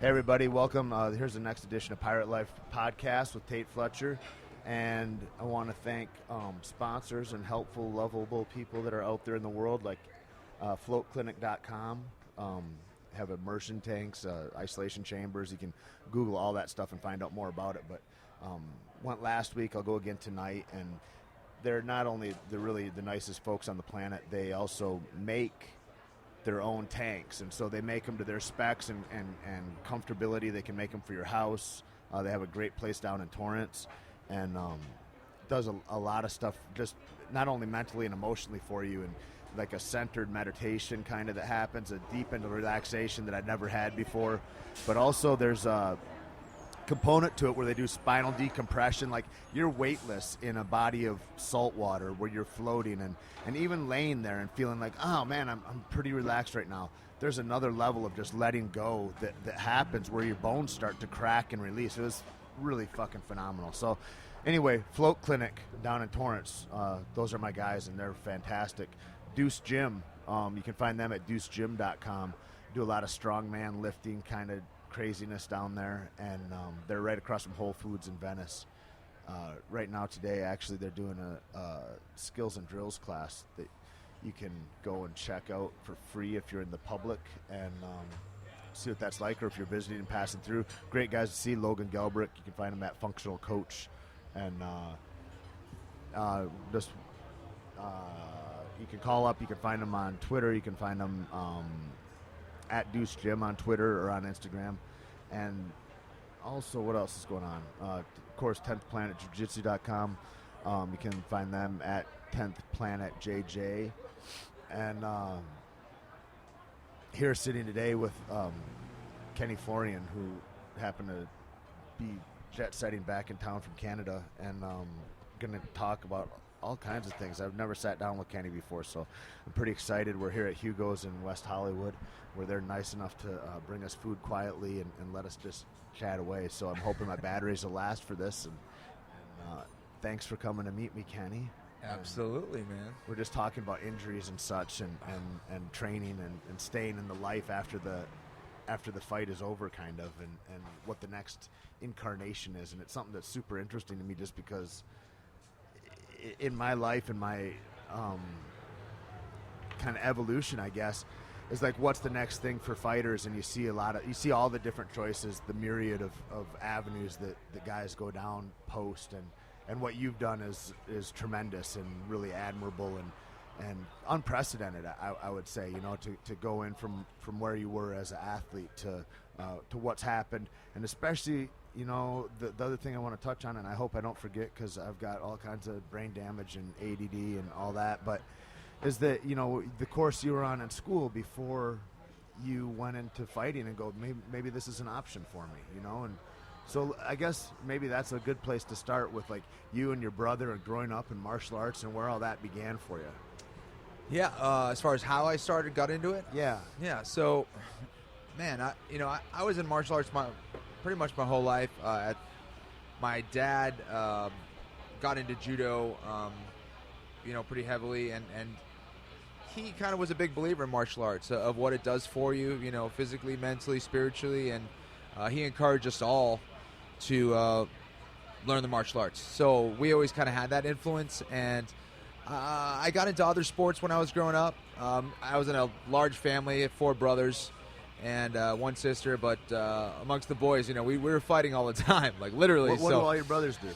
Hey everybody, welcome. Here's the next edition of Pirate Life Podcast with Tait, Fletcher. And I want to thank sponsors and helpful, lovable people that are out there in the world, like floatclinic.com. Have immersion tanks, isolation chambers. You can Google all that stuff and find out more about it. But went last week, I'll go again tonight. And they're not only really the nicest folks on the planet, they also make their own tanks, and so they make them to their specs and comfortability. They can make them for your house. They have a great place down in Torrance, and does a lot of stuff just not only mentally and emotionally for you, and like a centered meditation kind of that happens, a deep into relaxation that I'd never had before. But also there's a component to it where they do spinal decompression, like you're weightless in a body of salt water where you're floating, and even laying there and feeling like, oh man, I'm pretty relaxed right now. There's another level of just letting go that happens where your bones start to crack and release. It was really fucking phenomenal. So anyway, Float Clinic down in Torrance, those are my guys and they're fantastic. Deuce Gym, you can find them at deucegym.com. Do a lot of strongman lifting kind of craziness down there, and they're right across from Whole Foods in Venice. Right now today, actually, they're doing a skills and drills class that you can go and check out for free if you're in the public, and see what that's like, or if you're visiting and passing through. Great guys to see. Logan Gelbrick, you can find him at Functional Coach, and you can call up. You can find him on Twitter. You can find him at Deuce Gym on Twitter or on Instagram. And also, what else is going on? Of course, 10th Planet Jiu-Jitsu.com. You can find them at 10th Planet JJ. And here sitting today with Kenny Florian, who happened to be jet-setting back in town from Canada, and going to talk about all kinds of things. I've never sat down with Kenny before, so I'm pretty excited. We're here at Hugo's in West Hollywood, where they're nice enough to bring us food quietly and let us just chat away. So I'm hoping my batteries will last for this. And thanks for coming to meet me, Kenny. Absolutely, man. We're just talking about injuries and such, and training and staying in the life after the fight is over, kind of, and what the next incarnation is. And it's something that's super interesting to me, just because in my life and my kind of evolution, I guess, is like, what's the next thing for fighters? And you see all the different choices, the myriad of avenues that the guys go down post, and what you've done is tremendous and really admirable and unprecedented, I would say, to go in from where you were as an athlete to what's happened. And especially, the other thing I want to touch on, and I hope I don't forget because I've got all kinds of brain damage and ADD and all that, but is that, the course you were on in school before you went into fighting, and go, maybe this is an option for me, and so I guess maybe that's a good place to start with, like, you and your brother and growing up in martial arts and where all that began for you. Yeah, as far as how I got into it? Yeah. So, man, I was in martial arts pretty much my whole life. My dad got into judo, pretty heavily, and he kind of was a big believer in martial arts, of what it does for you, physically, mentally, spiritually, and he encouraged us all to learn the martial arts. So we always kind of had that influence, and I got into other sports when I was growing up. I was in a large family of 4 brothers and one sister, but amongst the boys, we were fighting all the time, like literally. What do all your brothers do?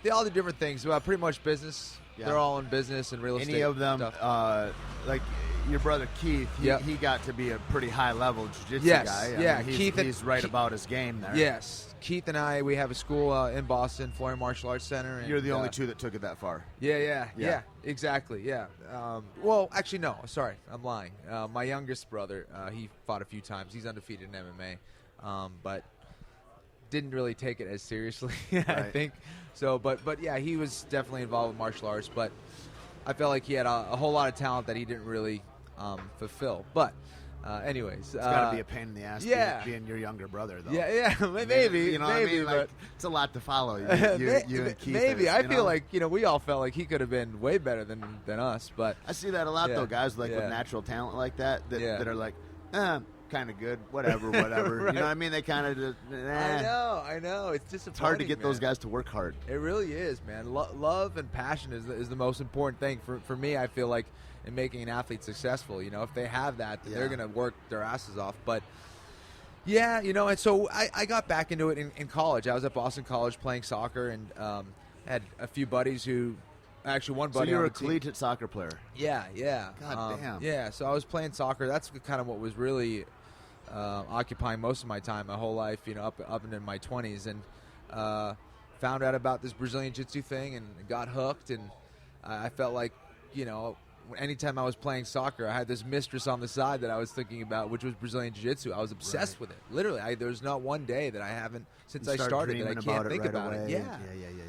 They all do different things. Pretty much business. Yeah. They're all in business and real estate. Any of them, like your brother Keith, he got to be a pretty high-level jiu-jitsu guy. Yeah, he's right about his game there. Yes. Keith and I, we have a school in Boston, Florian Martial Arts Center. And, you're the only two that took it that far. Yeah, exactly, yeah. Well, actually, no, sorry, I'm lying. My youngest brother, he fought a few times. He's undefeated in MMA, but didn't really take it as seriously, I think. So, but yeah, he was definitely involved with martial arts, but I felt like he had a whole lot of talent that he didn't really fulfill. But anyways, it's got to be a pain in the ass being your younger brother, though. Yeah, maybe. You know maybe, what I mean? Like, it's a lot to follow. You and Keith. Maybe. I feel like, we all felt like he could have been way better than us. But I see that a lot, though, guys with natural talent like that are like, kind of good. Whatever. Right. You know what I mean? They kind of just. I know. It's disappointing. It's hard to get those guys to work hard. It really is, man. Love and passion is the most important thing for me. I feel like in making an athlete successful. You know, if they have that, then they're going to work their asses off. But yeah, you know, and so I got back into it in college. I was at Boston College playing soccer, and had a few buddies who. Actually, one buddy. So you were on a the team. collegiate soccer player. Yeah. God damn. Yeah, so I was playing soccer. That's kind of what was really occupying most of my time, my whole life, you know, up into my 20s, and found out about this Brazilian Jiu-Jitsu thing and got hooked. And I felt like, you know, anytime I was playing soccer, I had this mistress on the side that I was thinking about, which was Brazilian Jiu-Jitsu. I was obsessed with it. Literally, there's not one day that I haven't since I started that I can't think about it. Yeah.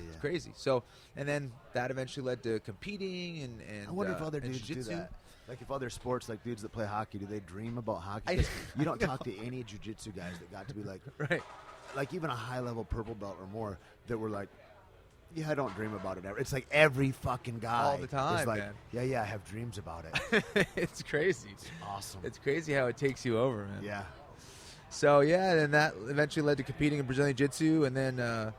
It's crazy. So, and then that eventually led to competing and I wonder if other dudes jiu-jitsu. do that. Like if other sports, like dudes that play hockey, do they dream about hockey? 'Cause you don't talk to any jiu-jitsu guys that got to be like, right, like even a high-level purple belt or more that were like, yeah, I don't dream about it ever. It's like every fucking guy all the time, is like, man. Yeah, I have dreams about it. It's crazy. It's awesome. It's crazy how it takes you over, man. Yeah. So yeah, and that eventually led to competing in Brazilian Jiu-Jitsu, and then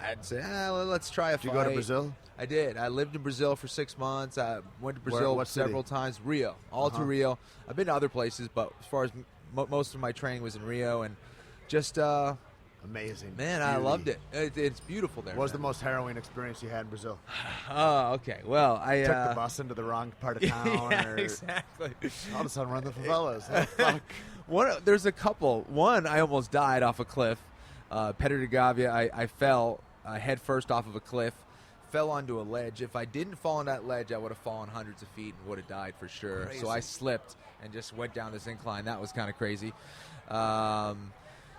I'd say, let's try a fight. Did you go to Brazil? I did. I lived in Brazil for 6 months. I went to Brazil several times. Rio, to Rio. I've been to other places, but as far as most of my training was in Rio, and just amazing. Man, I loved it. It's beautiful there. What was the most harrowing experience you had in Brazil? Oh, okay. Well, I took the bus into the wrong part of town. Yeah, or exactly. All of a sudden, run the favelas. Oh, fuck. There's a couple. One, I almost died off a cliff. Pedro de Gavia, I fell head first off of a cliff, fell onto a ledge. If I didn't fall on that ledge, I would have fallen hundreds of feet and would have died for sure. Crazy. So I slipped and just went down this incline. That was kind of crazy.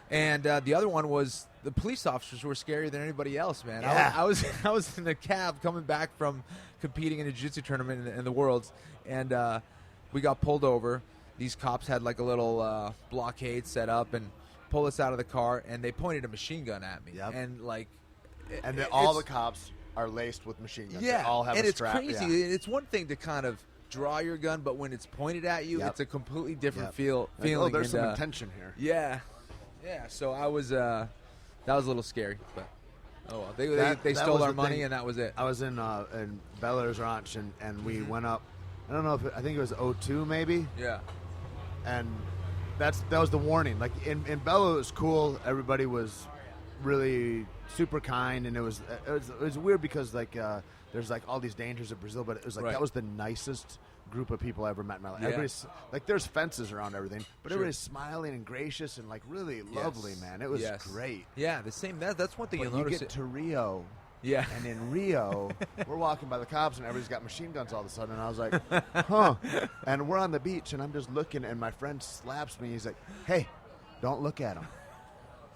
And the other one was the police officers were scarier than anybody else, man. Yeah. I was in the cab coming back from competing in a jiu-jitsu tournament in the Worlds, and we got pulled over. These cops had like a little blockade set up and pulled us out of the car, and they pointed a machine gun at me. Yep. And like, all the cops are laced with machine guns. Yeah, They all have and a it's strap. crazy. Yeah. It's one thing to kind of draw your gun, but when it's pointed at you, Yep. it's a completely different Yep. feeling. Like, oh, there's and, some intention here. Yeah. So I was that was a little scary, but oh well. They That stole was our the money, thing. and that was it. I was in Bel Air's Ranch, and we went up. I don't know if I think it was 02 maybe, Yeah. and that was the warning. Like in Bel Air, it was cool. Everybody was really super kind, and it was weird because like there's like all these dangers of Brazil, but it was like Right. that was the nicest group of people I ever met in my life. Yeah. Everybody's like, there's fences around everything, but Sure. everybody's smiling and gracious and like really lovely, man. It was great. Yeah, the same. That's one thing But you'll you notice. get to Rio, Yeah. and in Rio, we're walking by the cops, and everybody's got machine guns all of a sudden. And I was like, huh. And we're on the beach, and I'm just looking, and my friend slaps me. He's like, hey, don't look at them.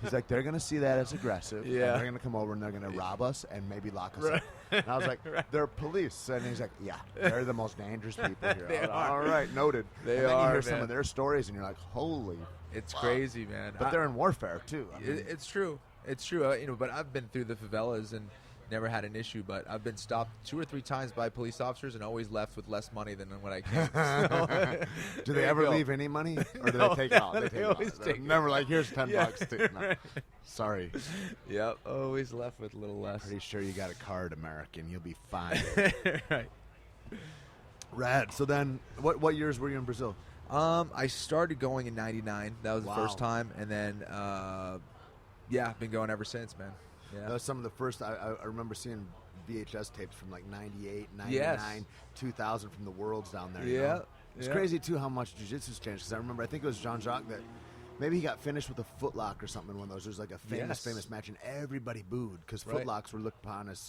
He's like, they're going to see that as aggressive. Yeah. And they're going to come over, and they're going to rob us and maybe lock us up. And I was like, they're police. And he's like, yeah, they're the most dangerous people here. They I was like, are. all right, noted. They and then you are, hear some man. of their stories, and you're like, holy. It's fuck. crazy, man. But they're in warfare, too. I mean, It's true. It's true. You know, but I've been through the favelas and never had an issue. But I've been stopped 2 or 3 times by police officers and always left with less money than when I came. So, do they ever leave any money, or do No, they take it all? no, They they take it all. always They're take it. never like, here's $10. Yeah, Take, no. right. Sorry. Yep. Always left with a little less. Pretty sure you got a card, American. You'll be fine. Right. Rad. So then, what years were you in Brazil? I started going in '99. That was the Wow. first time, and then I've been going ever since, man. Yeah. That was some of the first. I remember seeing VHS tapes from like 98, 99, Yes. 2000 from the Worlds down there. Yeah, You know? It's yeah. crazy, too, how much jiu-jitsu's changed. Because I remember, I think it was Jean-Jacques that maybe he got finished with a footlock or something in one of those. There was like a famous match, and everybody booed because Right. footlocks were looked upon as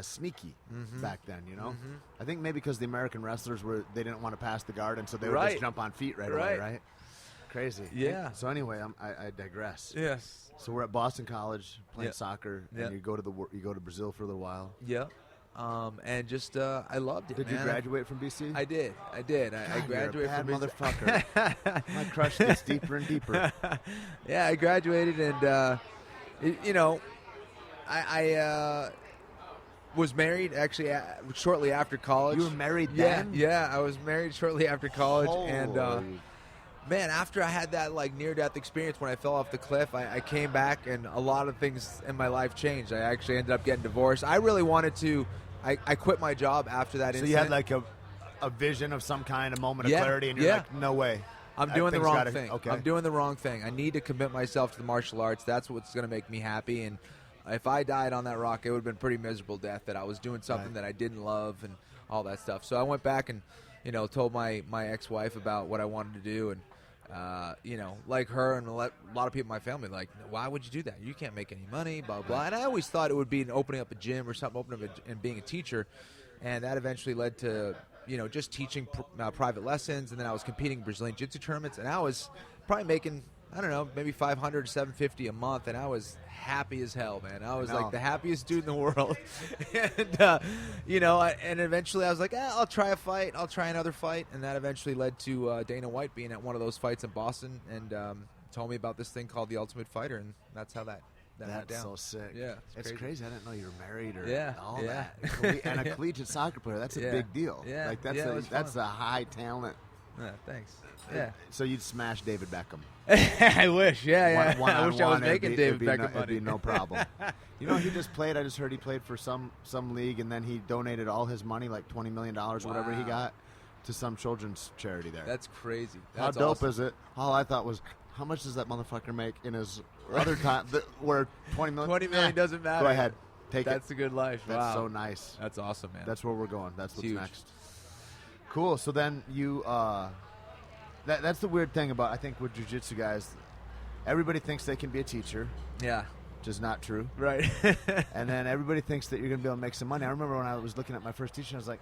sneaky back then, you know? Mhm. I think maybe because the American wrestlers they didn't want to pass the guard, and so they would Right. just jump on feet right away, Right. right? Crazy. Yeah. So anyway, I digress. Yes. So we're at Boston College playing Yeah. soccer, Yeah. and you go to Brazil for a little while. Yeah. And just I loved it. Did you man. graduate from BC? I did. I God, graduated you're a bad from motherfucker. My crush gets deeper and deeper. Yeah, I graduated, and I was married actually shortly after college. You were married Yeah, then? yeah. I was married shortly after college, and Holy- Man, after I had that like near-death experience when I fell off the cliff, I came back and a lot of things in my life changed. I actually ended up getting divorced. I really wanted to. I quit my job after that incident. So you had like a vision of some kind, a moment of clarity, and you're like, no way. I'm doing the wrong thing. Okay. I'm doing the wrong thing. I need to commit myself to the martial arts. That's what's going to make me happy. And if I died on that rock, it would have been a pretty miserable death, that I was doing something that I didn't love and all that stuff. So I went back and, told my ex-wife about what I wanted to do. And, like her and a lot of people in my family, like, why would you do that? You can't make any money, blah, blah. And I always thought it would be opening up a gym or something, and being a teacher. And that eventually led to, just teaching private lessons. And then I was competing in Brazilian Jiu-Jitsu tournaments. And I was probably making, I don't know, maybe $500 to $750 a month. And I was happy as hell, man. I was like the happiest dude in the world. And, and eventually I was like, I'll try a fight. I'll try another fight. And that eventually led to Dana White being at one of those fights in Boston and told me about this thing called The Ultimate Fighter. And that's how that went down. That's so sick. Yeah. It's crazy. I didn't know you were married or all yeah. that. And a collegiate soccer player, that's a big deal. Yeah. Like that's a high talent. Yeah, thanks. Yeah. So you'd smash David Beckham. I wish, yeah. One I wish I was making David Beckham money. It'd be no problem. He just played. I just heard he played for some league, and then he donated all his money, like $20 million or whatever he got, to some children's charity there. That's crazy. How dope is it? All I thought was, how much does that motherfucker make in his other time? Where $20 million? $20 million doesn't matter. Go ahead, take That's a good life. That's so nice. That's awesome, man. That's where we're going. That's what's huge. next. Cool. So then you. That's the weird thing about, I think, with jiu-jitsu guys. Everybody thinks they can be a teacher. Yeah. Which is not true. Right. And then everybody thinks that you're going to be able to make some money. I remember when I was looking at my first teacher, I was like,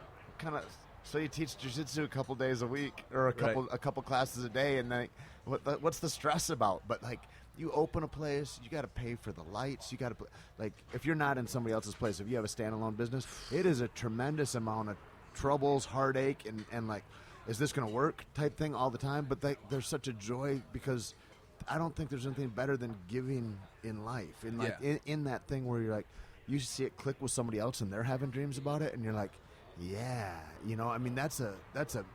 so you teach jiu-jitsu a couple days a week or a couple classes a day, and then what's the stress about? But, like, you open a place, you got to pay for the lights. You got to, like, if you're not in somebody else's place, if you have a standalone business, it is a tremendous amount of troubles, heartache, and like, is this going to work type thing all the time? But there's such a joy, because I don't think there's anything better than giving in life. And like in that thing where you're like, you see it click with somebody else and they're having dreams about it, and you're like, yeah, I mean, that's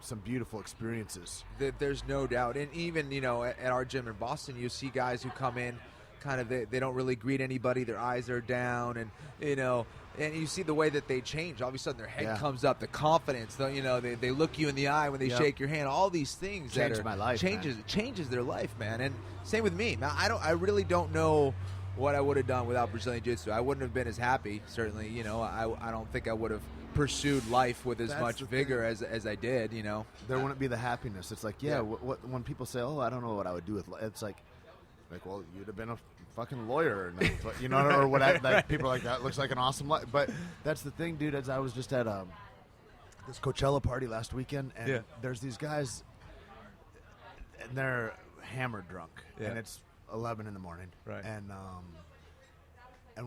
some beautiful experiences. There's no doubt. And even, at our gym in Boston, you see guys who come in kind of, they don't really greet anybody. Their eyes are down, and, and you see the way that they change. All of a sudden, their head comes up, the confidence. They look you in the eye when they shake your hand. All these things changed my life. Changes their life, man. And same with me. Now, I really don't know what I would have done without Brazilian Jiu-Jitsu. I wouldn't have been as happy. Certainly, I don't think I would have pursued life with as much vigor as I did. There wouldn't be the happiness. It's like, when people say, "Oh, I don't know what I would do with," it's like, well, you'd have been a fucking lawyer, or whatever. Like, people are like, that looks like an awesome life. But that's the thing, dude. As I was just at this Coachella party last weekend, and there's these guys, and they're hammered drunk, and it's 11 in the morning, right? And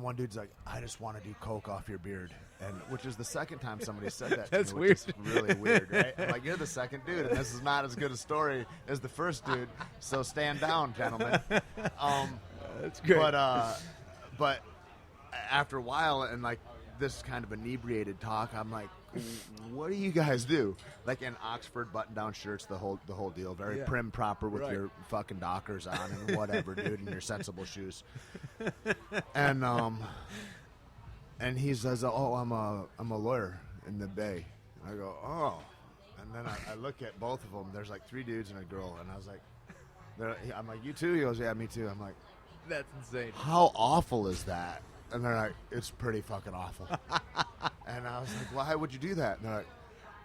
one dude's like, I just want to do coke off your beard, and which is the second time somebody said that. That's to me, weird. Which is really weird, right? I'm like, you're the second dude, and this is not as good a story as the first dude. So stand down, gentlemen. That's great. But after a while, and like this kind of inebriated talk, I'm like, what do you guys do? Like in Oxford button-down shirts, the whole deal, very prim proper with your fucking Dockers on and whatever, dude, and your sensible shoes. And he says, "Oh, I'm a lawyer in the Bay." And I go, "Oh," and then I look at both of them. There's like 3 dudes and a girl, and I was like, "I'm like, you too?" He goes, "Yeah, me too." I'm like, that's insane. How awful is that? And they're like, it's pretty fucking awful. And I was like, why would you do that? And they're like,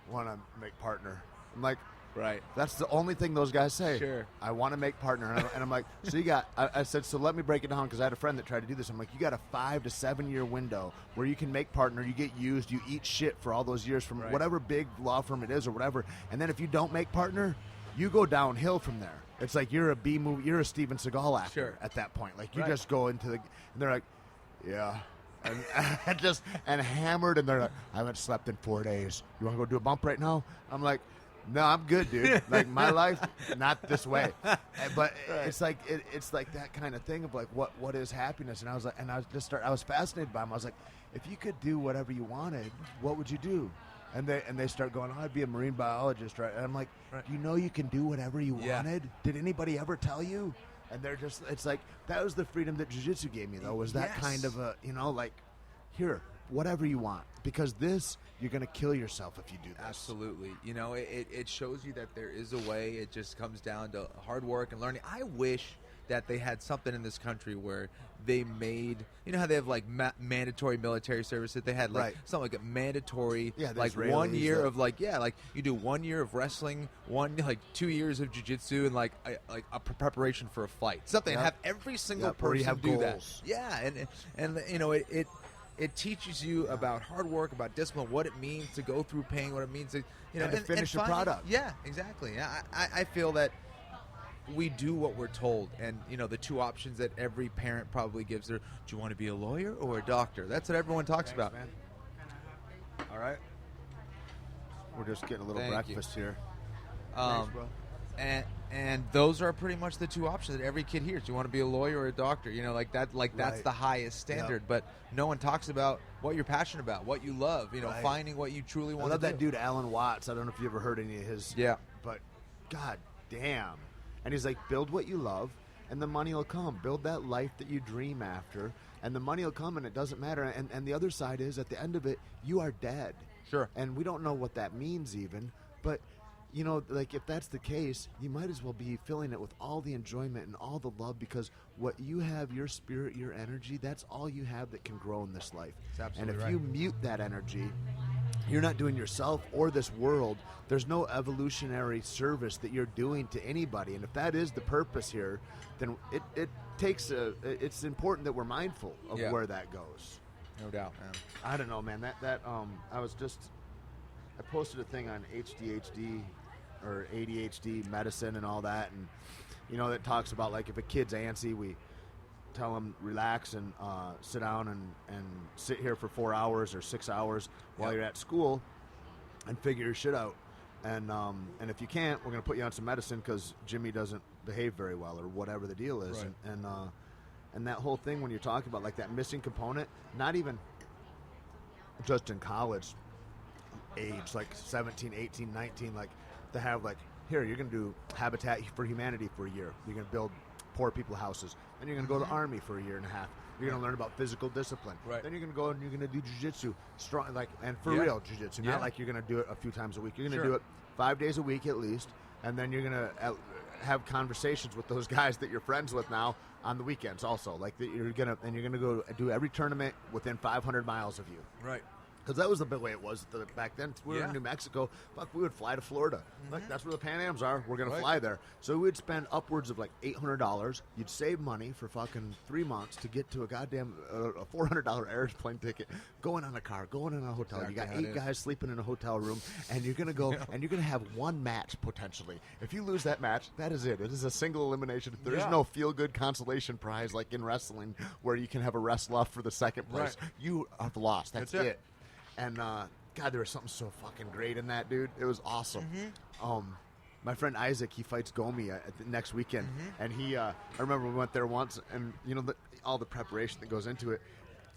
want to make partner. I'm like, right. That's the only thing those guys say. Sure. I want to make partner. And I'm like, so you got, I said, so let me break it down, because I had a friend that tried to do this. I'm like, you got a 5 to 7 year window where you can make partner, you get used, you eat shit for all those years from whatever big law firm it is or whatever. And then if you don't make partner, you go downhill from there. It's like you're a B movie, you're a Steven Seagal actor at that point. Like you just go into and they're like, yeah. And just hammered, and they're like, I haven't slept in 4 days. You want to go do a bump right now? I'm like, no, I'm good, dude. Like my life, not this way. But it's like it's like that kind of thing of like what is happiness? And I was like, and I was fascinated by him. I was like, if you could do whatever you wanted, what would you do? And they start going, I'd be a marine biologist, right? And I'm like, you know you can do whatever you wanted? Did anybody ever tell you? And they're just, it's like, that was the freedom that jiu-jitsu gave me, though, was that kind of a, like, here, whatever you want. Because this, you're going to kill yourself if you do this. Absolutely. It shows you that there is a way. It just comes down to hard work and learning. I wish that they had something in this country where they made, how they have like mandatory military service, that they had like something like a mandatory, like Israelis, 1 year of like you do 1 year of wrestling, 2 years of jiu-jitsu, and like a preparation for a fight, something. Have every single person do goals. that. And it teaches you about hard work, about discipline, what it means to go through pain, what it means to to finish a product. Yeah, exactly. I feel that we do what we're told, and the two options that every parent probably gives are, do you want to be a lawyer or a doctor? That's what everyone talks about. Man. All right, we're just getting a little breakfast here. Thanks, bro. And those are pretty much the two options that every kid hears. Do you want to be a lawyer or a doctor? That's the highest standard. But no one talks about what you're passionate about, what you love. Finding what you truly want to do. I love that dude, Alan Watts. I don't know if you ever heard any of his. Yeah. But God damn. And he's like, build what you love, and the money will come. Build that life that you dream after, and the money will come, and it doesn't matter. And the other side is, at the end of it, you are dead. Sure. And we don't know what that means even, but, like if that's the case, you might as well be filling it with all the enjoyment and all the love, because what you have, your spirit, your energy, that's all you have that can grow in this life. That's and absolutely if you mute that energy, you're not doing yourself or this world. There's no evolutionary service that you're doing to anybody. And if that is the purpose here, then it takes it's important that we're mindful of where that goes. No doubt, man. I don't know, man. I posted a thing on HDHD or ADHD medicine and all that, and that talks about, like, if a kid's antsy, we tell them relax and sit down and sit here for 4 hours or 6 hours while you're at school and figure your shit out. And if you can't, we're going to put you on some medicine because Jimmy doesn't behave very well or whatever the deal is. Right. And that whole thing when you're talking about, like, that missing component, not even just in college age, like 17, 18, 19, like to have, like, here, you're going to do Habitat for Humanity for a year. You're going to build poor people houses. Then you're going to go to the Army for a year and a half. You're going to learn about physical discipline. Right. Then you're going to go and you're going to do jiu-jitsu, strong, like, and for real jiu-jitsu. Not like you're going to do it a few times a week. You're going to do it 5 days a week at least, and then you're going to have conversations with those guys that you're friends with now on the weekends also. Like, you're going to go do every tournament within 500 miles of you. Right. Because that was the big way it was back then. We were in New Mexico. Fuck, we would fly to Florida. Like, that's where the Pan Ams are. We're going to fly there. So we would spend upwards of like $800. You'd save money for fucking 3 months to get to a goddamn a $400 airplane ticket, going on a car, going in a hotel. Exactly. You got 8 guys sleeping in a hotel room, and you're going to go and you're going to have one match potentially. If you lose that match, that is it. It is a single elimination. There is no feel-good consolation prize like in wrestling where you can have a wrestler for the second place. Right. You have lost. That's it. And, God, there was something so fucking great in that, dude. It was awesome. My friend Isaac, he fights Gomi next weekend. And I remember we went there once, and, all the preparation that goes into it.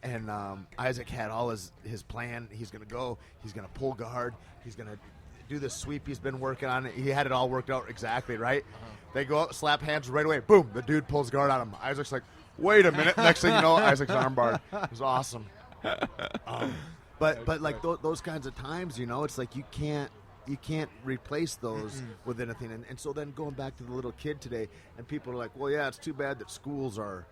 And Isaac had all his plan. He's going to go. He's going to pull guard. He's going to do this sweep he's been working on. He had it all worked out exactly, right? They go out, slap hands right away. Boom, the dude pulls guard on him. Isaac's like, wait a minute. Next thing you know, Isaac's armbar. It was awesome. But like those kinds of times, it's like you can't replace those with anything. And so then going back to the little kid today, and people are like, well, yeah, it's too bad schools are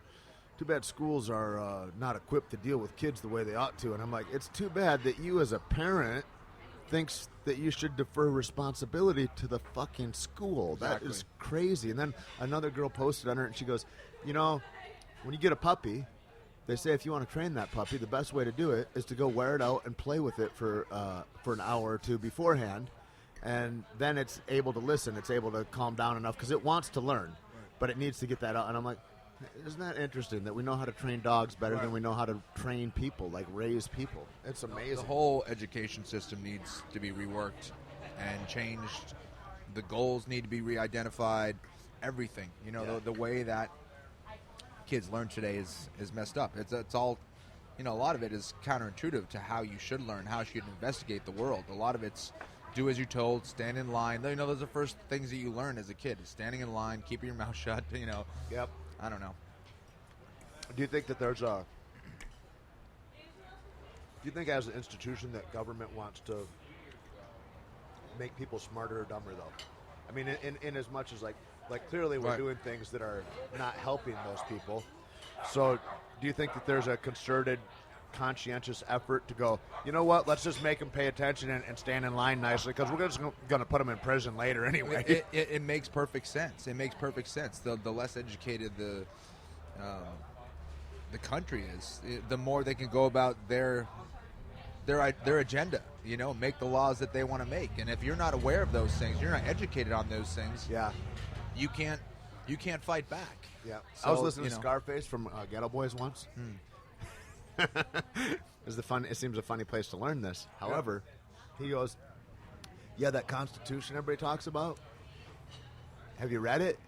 not equipped to deal with kids the way they ought to. And I'm like, it's too bad that you as a parent thinks that you should defer responsibility to the fucking school. Exactly. That is crazy. And then another girl posted on her, and she goes, when you get a puppy, they say if you want to train that puppy, the best way to do it is to go wear it out and play with it for an hour or two beforehand, and then it's able to listen. It's able to calm down enough because it wants to learn, but it needs to get that out. And I'm like, isn't that interesting that we know how to train dogs better than we know how to train people, like raise people? It's amazing. The whole education system needs to be reworked and changed. The goals need to be re-identified. Everything, the way that kids learn today is messed up. It's all a lot of it is counterintuitive to how you should learn, how you should investigate the world. A lot of it's do as you're told, stand in line. Those are the first things that you learn as a kid, is standing in line, keeping your mouth shut, Yep. I don't know. Do you think that there's a... Do you think as an institution that government wants to make people smarter or dumber, though? I mean, in as much as, like clearly we're doing things that are not helping those people. So do you think that there's a concerted, conscientious effort to go, you know what, let's just make them pay attention and stand in line nicely, because we're just going to put them in prison later anyway? It makes perfect sense. It makes perfect sense. The less educated the country is, the more they can go about their agenda, make the laws that they want to make. And if you're not aware of those things, you're not educated on those things, you can't fight back. Yeah. So, I was listening to Scarface from Ghetto Boys once. It seems a funny place to learn this. However, he goes, yeah, that Constitution everybody talks about, have you read it?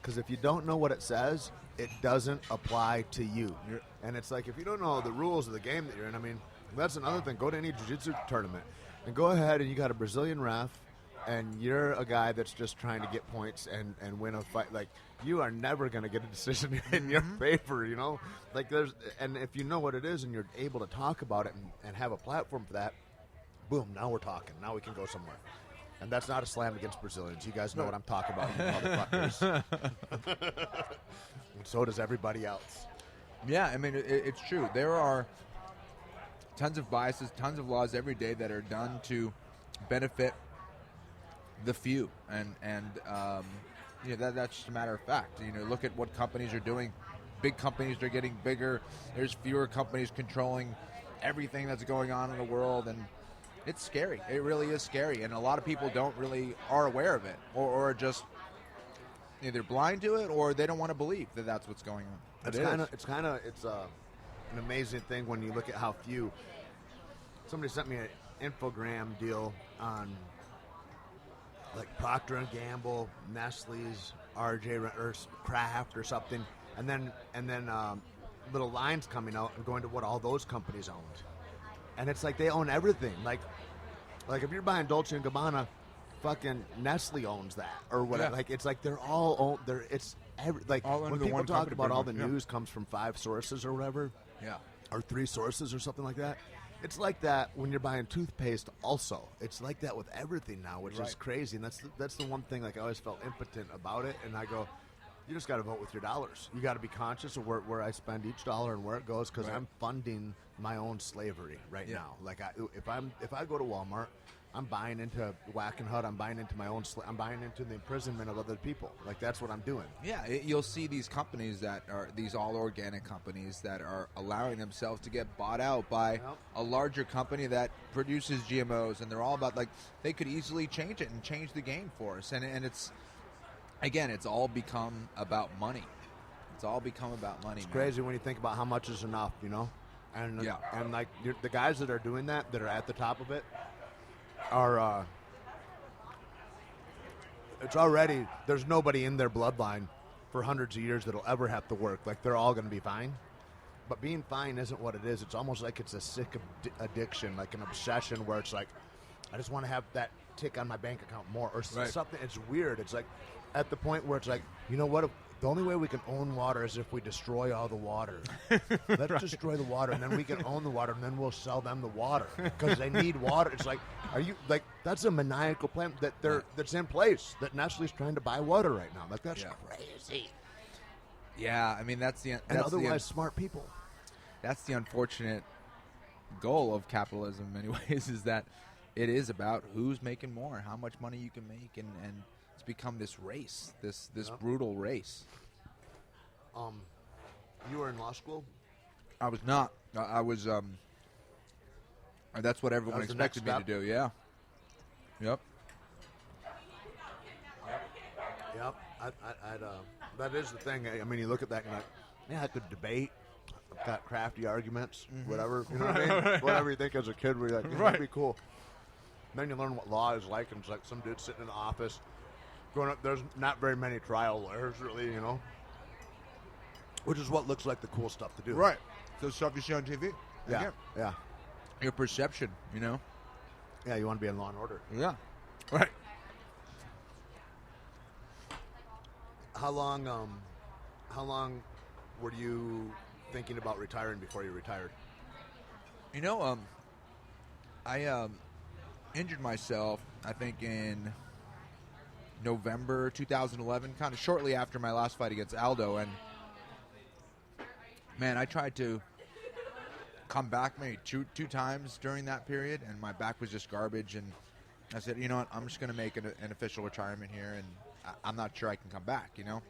Because if you don't know what it says, it doesn't apply to you. And it's like, if you don't know the rules of the game that you're in, I mean, that's another thing. Go to any jiu-jitsu tournament and go ahead and you got a Brazilian ref and you're a guy that's just trying to get points and win a fight. Like, you are never going to get a decision in your favor, Like, and if you know what it is and you're able to talk about it and have a platform for that, boom, now we're talking. Now we can go somewhere. And that's not a slam against Brazilians. You guys know what I'm talking about, you motherfuckers. And so does everybody else. Yeah, I mean, it's true. There are tons of biases, tons of laws every day that are done to benefit the few, and that's just a matter of fact. Look at what companies are doing. Big companies are getting bigger. There's fewer companies controlling everything that's going on in the world, and it's scary. It really is scary, and a lot of people are aware of it, or just either blind to it, or they don't want to believe that that's what's going on. It's an amazing thing when you look at how few. Somebody sent me an infogram deal on like Procter & Gamble, Nestle's, RJ or Kraft or something, and then little lines coming out and going to what all those companies owned, and it's like they own everything. Like if you're buying Dolce & Gabbana, fucking Nestle owns that or whatever. Yeah. Like it's like they're all owned. When people talk about all the news comes from 5 sources or whatever, or 3 sources or something like that. It's like that when you're buying toothpaste also. It's like that with everything now, which is crazy. And that's the one thing, like, I always felt impotent about it. And I go, you just got to vote with your dollars. You got to be conscious of where I spend each dollar and where it goes, because I'm funding my own slavery now. Like, if I go to Walmart, I'm buying into Whack and Hut. I'm buying into my own. I'm buying into the imprisonment of other people. Like, that's what I'm doing. Yeah, you'll see these companies that are these all organic companies that are allowing themselves to get bought out by a larger company that produces GMOs, and they're all about, like, they could easily change it and change the game for us. And it's, again, it's all become about money. It's all become about money. It's crazy when you think about how much is enough, And like the guys that are doing that are at the top of it. It's already, there's nobody in their bloodline for hundreds of years that'll ever have to work. Like, they're all going to be fine. But being fine isn't what it is. It's almost like it's a sick addiction, like an obsession where it's like, I just want to have that tick on my bank account more or something. It's weird. It's like at the point where it's like, you know what? The only way we can own water is if we destroy all the water. Let's destroy the water, and then we can own the water, and then we'll sell them the water because they need water. It's like, are you like, that's a maniacal plan that's in place, that Nestle's trying to buy water right now. Like, that's crazy. Yeah, I mean, that's otherwise smart people. That's the unfortunate goal of capitalism in many ways, is that it is about who's making more, how much money you can make, and it's become this race, this brutal race. You were in law school? I was not. I was. That's what everyone expected me to do. Yeah. Yep. Yep. That is the thing. I mean, you look at that and I could debate. I've got crafty arguments, whatever. You know what I mean? Whatever you think as a kid, where you're like, that'd be cool. And then you learn what law is like, and it's like some dude sitting in the office. Growing up, there's not very many trial lawyers, really, Which is what looks like the cool stuff to do. Right. The stuff you see on TV. Yeah, yeah. Your perception, you know? Yeah, you want to be in Law and Order. Yeah. Right. How long were you thinking about retiring before you retired? You know, I injured myself, I think, in November 2011, kind of shortly after my last fight against Aldo. And, man, I tried to come back maybe two times during that period, and my back was just garbage. And I said, you know what, I'm just going to make an official retirement here, and I'm not sure I can come back, you know?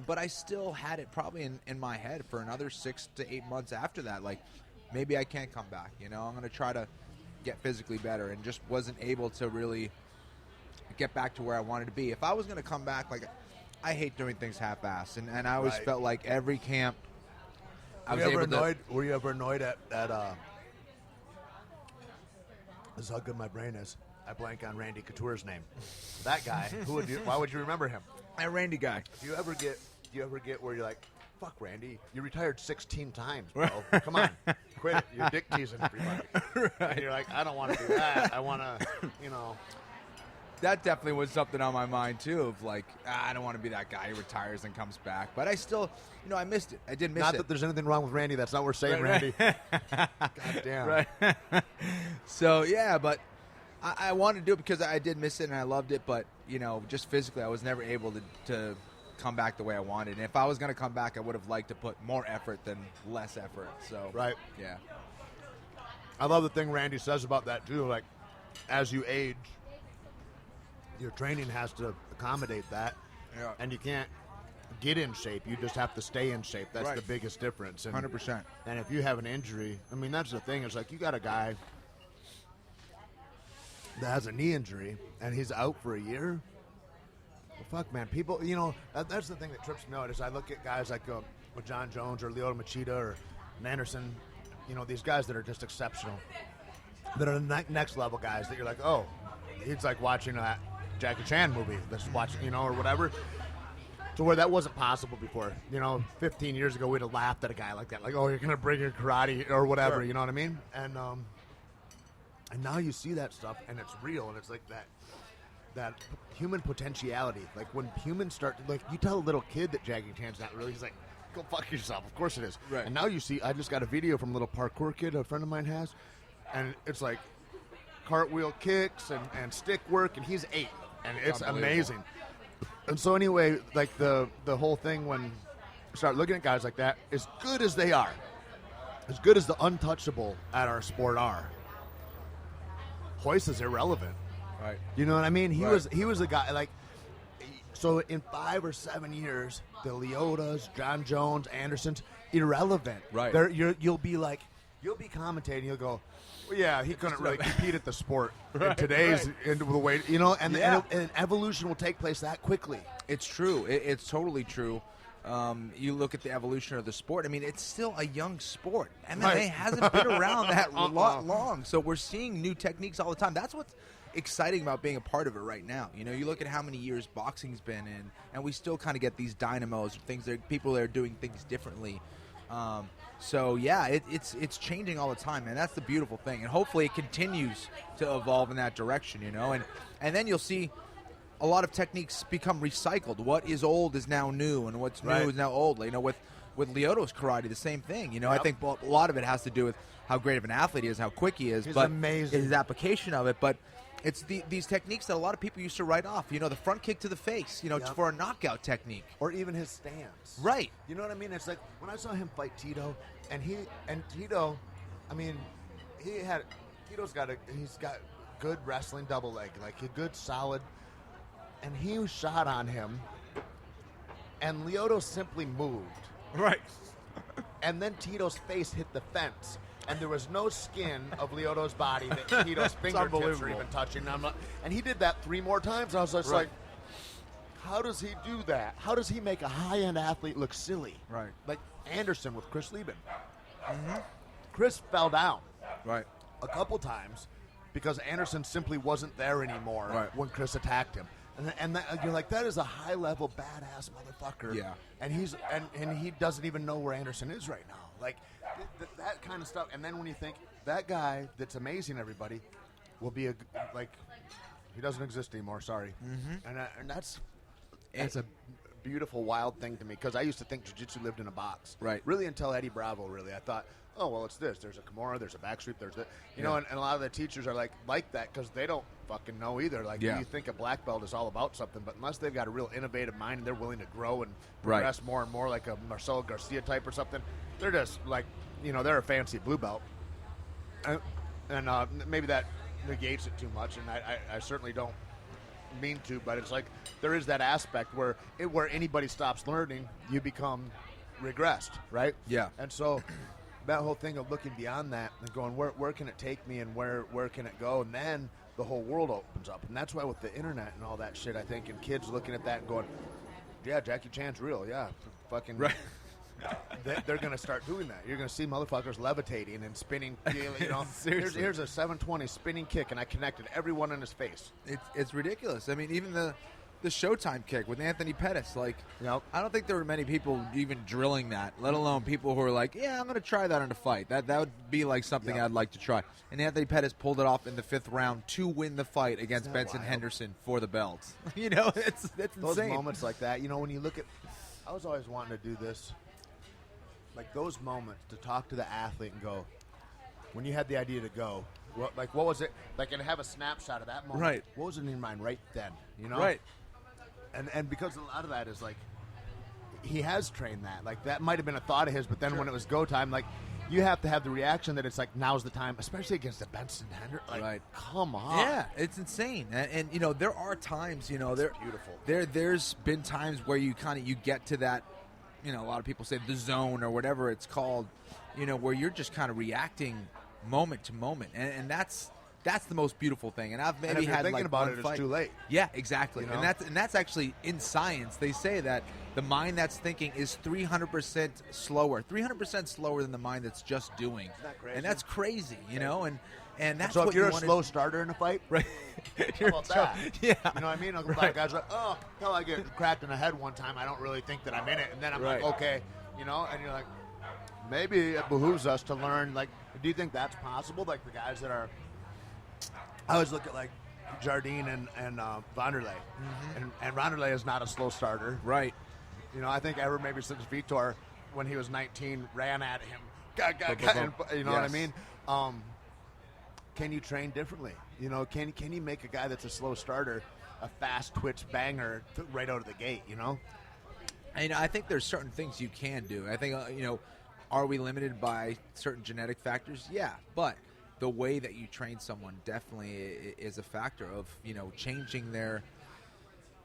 But I still had it probably in my head for another 6 to 8 months after that. Like, maybe I can't come back, you know? I'm going to try to get physically better, and just wasn't able to really get back to where I wanted to be. If I was going to come back, like, I hate doing things half-assed, and I always felt like every camp I was able to... Were you ever annoyed at this is how good my brain is. I blank on Randy Couture's name. That guy. Why would you remember him? That Randy guy. Do you ever get where you're like, fuck Randy, you retired 16 times, bro. Come on, quit it. You're dick teasing everybody. Right. And you're like, I don't want to do that. I want to, you know. That definitely was something on my mind too. Of like, I don't want to be that guy who retires and comes back. But I still, you know, I missed it. I did miss it. Not that there's anything wrong with Randy. That's not what we're saying, Randy. God damn. Right. So yeah, but I wanted to do it because I did miss it and I loved it. But you know, just physically, I was never able to come back the way I wanted. And if I was going to come back, I would have liked to put more effort than less effort. So right. Yeah. I love the thing Randy says about that too. Like, as you age, your training has to accommodate that, and you can't get in shape. You just have to stay in shape. That's the biggest difference. 100%. And if you have an injury, I mean, that's the thing. It's like you got a guy that has a knee injury, and he's out for a year. Well, fuck, man. People, you know, that's the thing that trips me out is I look at guys like with John Jones or Lyoto Machida or Anderson, you know, these guys that are just exceptional, that are the next level guys that you're like, oh, it's like watching that Jackie Chan movie that's watching, you know, or whatever, to where that wasn't possible before. You know, 15 years ago, we'd have laughed at a guy like that, like, oh, you're going to bring your karate or whatever, you know what I mean? And now you see that stuff, and it's real, and it's like that human potentiality. Like, when humans start, like, you tell a little kid that Jackie Chan's not real, he's like, go fuck yourself. Of course it is. Right. And now you see, I just got a video from a little parkour kid a friend of mine has, and it's like cartwheel kicks and stick work, and he's 8. And it's amazing. And so anyway, like the whole thing when you start looking at guys like that, as good as they are, as good as the untouchable at our sport are, Hoist is irrelevant. Right. You know what I mean? He was a guy like. So in 5 or 7 years, the Lyotas, John Jones, Andersons, irrelevant. Right. You'll be commentating. You'll go, well, yeah, he couldn't really compete at the sport in today's in the way, you know, and evolution will take place that quickly. It's true. It's totally true. You look at the evolution of the sport. I mean, it's still a young sport. MMA hasn't been around that long, so we're seeing new techniques all the time. That's what's exciting about being a part of it right now. You know, you look at how many years boxing's been in, and we still kind of get these dynamos, people that are doing things differently. So yeah, it's changing all the time, and that's the beautiful thing. And hopefully it continues to evolve in that direction, you know. And then you'll see a lot of techniques become recycled. What is old is now new, and what's new is now old. You know, with Lyoto's karate, the same thing. You know, I think a lot of it has to do with how great of an athlete he is, how quick he is, but amazing. His application of it. But it's these techniques that a lot of people used to write off. You know, the front kick to the face, you know, for a knockout technique. Or even his stance. Right. You know what I mean? It's like when I saw him fight Tito, and Tito, I mean, he's got good wrestling double leg, like a good solid, and he shot on him, and Lyoto simply moved. Right. And then Tito's face hit the fence. And there was no skin of Lyoto's body that Tito's fingertips were even touching. And he did that 3 more times. I was just like, how does he do that? How does he make a high-end athlete look silly? Right. Like Anderson with Chris Lieben. Mm-hmm. Chris fell down a couple times because Anderson simply wasn't there anymore when Chris attacked him. And that, you're like, that is a high-level badass motherfucker. Yeah. And and he doesn't even know where Anderson is right now. Like, that kind of stuff. And then when you think, that guy that's amazing everybody will be he doesn't exist anymore, sorry. Mm-hmm. And that's a beautiful, wild thing to me, because I used to think jiu-jitsu lived in a box. Right. Really, until Eddie Bravo, really. I thought, oh, well, it's this. There's a Kimura, there's a backsweep, there's that. You know, and a lot of the teachers are like that because they don't fucking know either. Like, you think a black belt is all about something, but unless they've got a real innovative mind and they're willing to grow and progress more and more, like a Marcelo Garcia type or something, they're just like, they're a fancy blue belt. And maybe that negates it too much, and I certainly don't mean to, but it's like there is that aspect where anybody stops learning, you become regressed, right? Yeah. And so that whole thing of looking beyond that and going, where can it take me, and where can it go, and then the whole world opens up. And that's why with the internet and all that shit, I think, and kids looking at that and going, yeah, Jackie Chan's real, yeah, fucking right. They're going to start doing that. You're going to see motherfuckers levitating and spinning. Seriously. Here's a 720 spinning kick, and I connected everyone in his face. It's ridiculous. I mean, even the Showtime kick with Anthony Pettis. Like, I don't think there were many people even drilling that, let alone people who are like, yeah, I'm going to try that in a fight. That would be like something I'd like to try. And Anthony Pettis pulled it off in the 5th round to win the fight against Benson Henderson for the belts. It's those insane. Moments like that. When you look at, I was always wanting to do this. Like those moments to talk to the athlete and go, when you had the idea to go, what was it? Like, and have a snapshot of that moment. Right. What was in your mind right then? Right. And because a lot of that is like, he has trained that. Like, that might have been a thought of his, but then when it was go time, like, you have to have the reaction that it's like, now's the time, especially against the Benson Henderson. Like, right. Come on. Yeah, it's insane. And there are times, it's beautiful. There's been times where you get to that, a lot of people say the zone or whatever it's called, where you're just kind of reacting moment to moment, and that's the most beautiful thing. And I've maybe had thinking like about one it, fight. it's too late. Yeah, exactly. And that's actually in science. They say that the mind that's thinking is 300% slower, 300% slower than the mind that's just doing. Isn't that crazy? And that's crazy, And that's so what if you're you a slow starter in a fight, right? How about that? Yeah. You know what I mean? A lot of guys are like, oh, until I get cracked in the head one time, I don't really think that I'm in it. And then I'm like, okay, and you're like, maybe it behooves us to learn. Like, do you think that's possible? Like the guys that are, I always look at like Jardine and Vanderlei. Mm-hmm. And Vanderlei is not a slow starter. Right. I think ever maybe since Vitor, when he was 19, ran at him. And, you know what I mean? Can you train differently? Can you make a guy that's a slow starter a fast twitch banger right out of the gate? And I think there's certain things you can do. I think are we limited by certain genetic factors? Yeah, but the way that you train someone definitely is a factor of changing their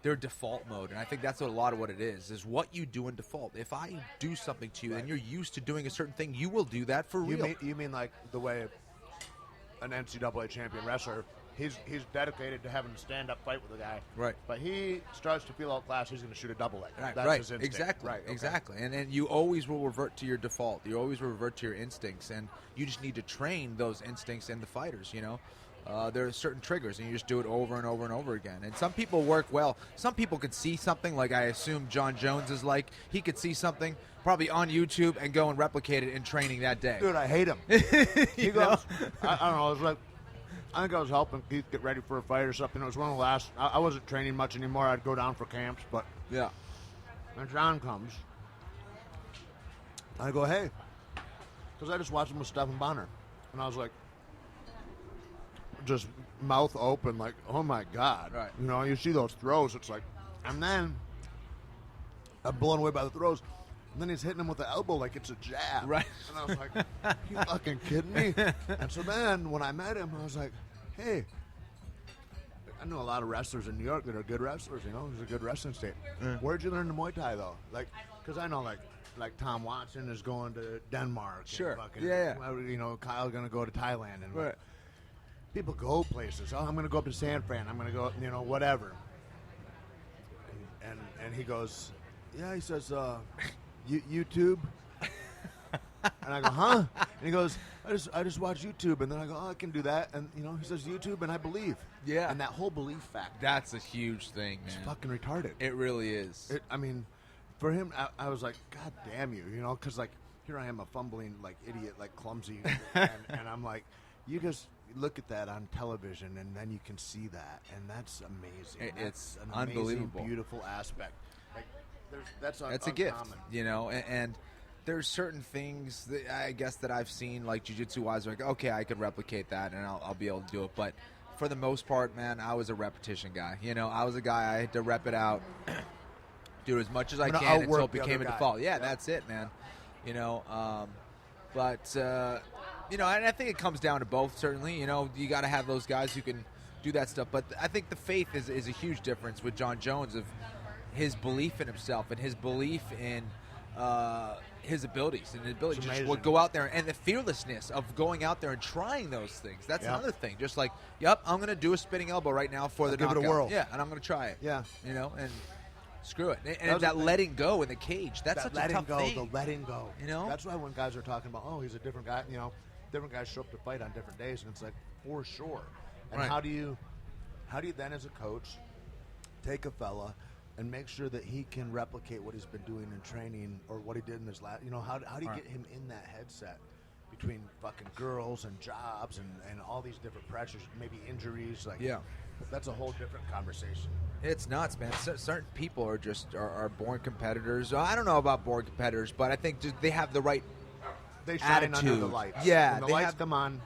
default mode. And I think that's a lot of what it is what you do in default. If I do something to you and you're used to doing a certain thing, you will do that for real. You mean like the way an NCAA champion wrestler, he's dedicated to having a stand-up fight with a guy. Right. But he starts to feel outclassed, he's going to shoot a double leg. Right. That's his instinct. Exactly. Right. Okay. Exactly. And then you always will revert to your default. You always revert to your instincts, and you just need to train those instincts in the fighters, There are certain triggers, and you just do it over and over and over again. And some people work well. Some people could see something, like I assume John Jones is like. He could see something probably on YouTube and go and replicate it in training that day. Dude, I hate him. He goes, I don't know, it was like, I think I was helping Keith get ready for a fight or something. It was one of the last, I wasn't training much anymore. I'd go down for camps, but yeah. And John comes. I go, hey, because I just watched him with Stephan Bonner. And I was like, just mouth open, like, oh my God. Right. You see those throws, it's like, and then I'm blown away by the throws. And then he's hitting him with the elbow like it's a jab. Right. And I was like, you fucking kidding me? And so then when I met him, I was like, hey, I know a lot of wrestlers in New York that are good wrestlers, It's a good wrestling state. Where'd you learn the Muay Thai, though? Like, because I know, like Tom Watson is going to Denmark. Sure. And fucking, yeah. Kyle's going to go to Thailand. And right. People go places. Oh, I'm going to go up to San Fran. I'm going to go, whatever. And he goes, yeah, he says, YouTube. And I go, huh? And he goes, I just watch YouTube. And then I go, oh, I can do that. And, you know, he says YouTube, and I believe. Yeah. And that whole belief factor. That's a huge thing, man. It's fucking retarded. It really is. I mean, for him, I was like, God damn you, you know, because, like, here I am, a fumbling, like, idiot, like, clumsy. and I'm like, you just look at that on television, and then you can see that. And that's amazing. It's an unbelievable. amazing, beautiful aspect. Like, that's a gift, you know, and there's certain things that I guess that I've seen, like jiu-jitsu wise, like, okay, I could replicate that and I'll be able to do it. But for the most part, man, I was a repetition guy. You know, I was a guy, I had to rep it out, do it as much as I can until it became a default. Yeah, that's it, man. You know, you know, and I think it comes down to both, certainly. You know, you got to have those guys who can do that stuff. But I think the faith is a huge difference with John Jones, of his belief in himself and his belief in his abilities and his ability to just go out there, and the fearlessness of going out there and trying those things. That's another thing. Just like, I'm going to do a spinning elbow right now for the knockout. Give it a whirl. Yeah, and I'm going to try it. Yeah. You know, and screw it. And that letting go in the cage, that's such a tough thing. The letting go. You know? That's why when guys are talking about, oh, he's a different guy, you know, different guys show up to fight on different days, and it's like, for sure. And how do you then, as a coach, take a fella and make sure that he can replicate what he's been doing in training, or what he did in his last, you know, how do you get him in that headset between fucking girls and jobs and all these different pressures, maybe injuries, like, that's a whole different conversation. It's nuts, man. Certain people are just are born competitors. I don't know about born competitors, but I think just they have the right they shine attitude. Under the lights. Yeah, when the lights come on.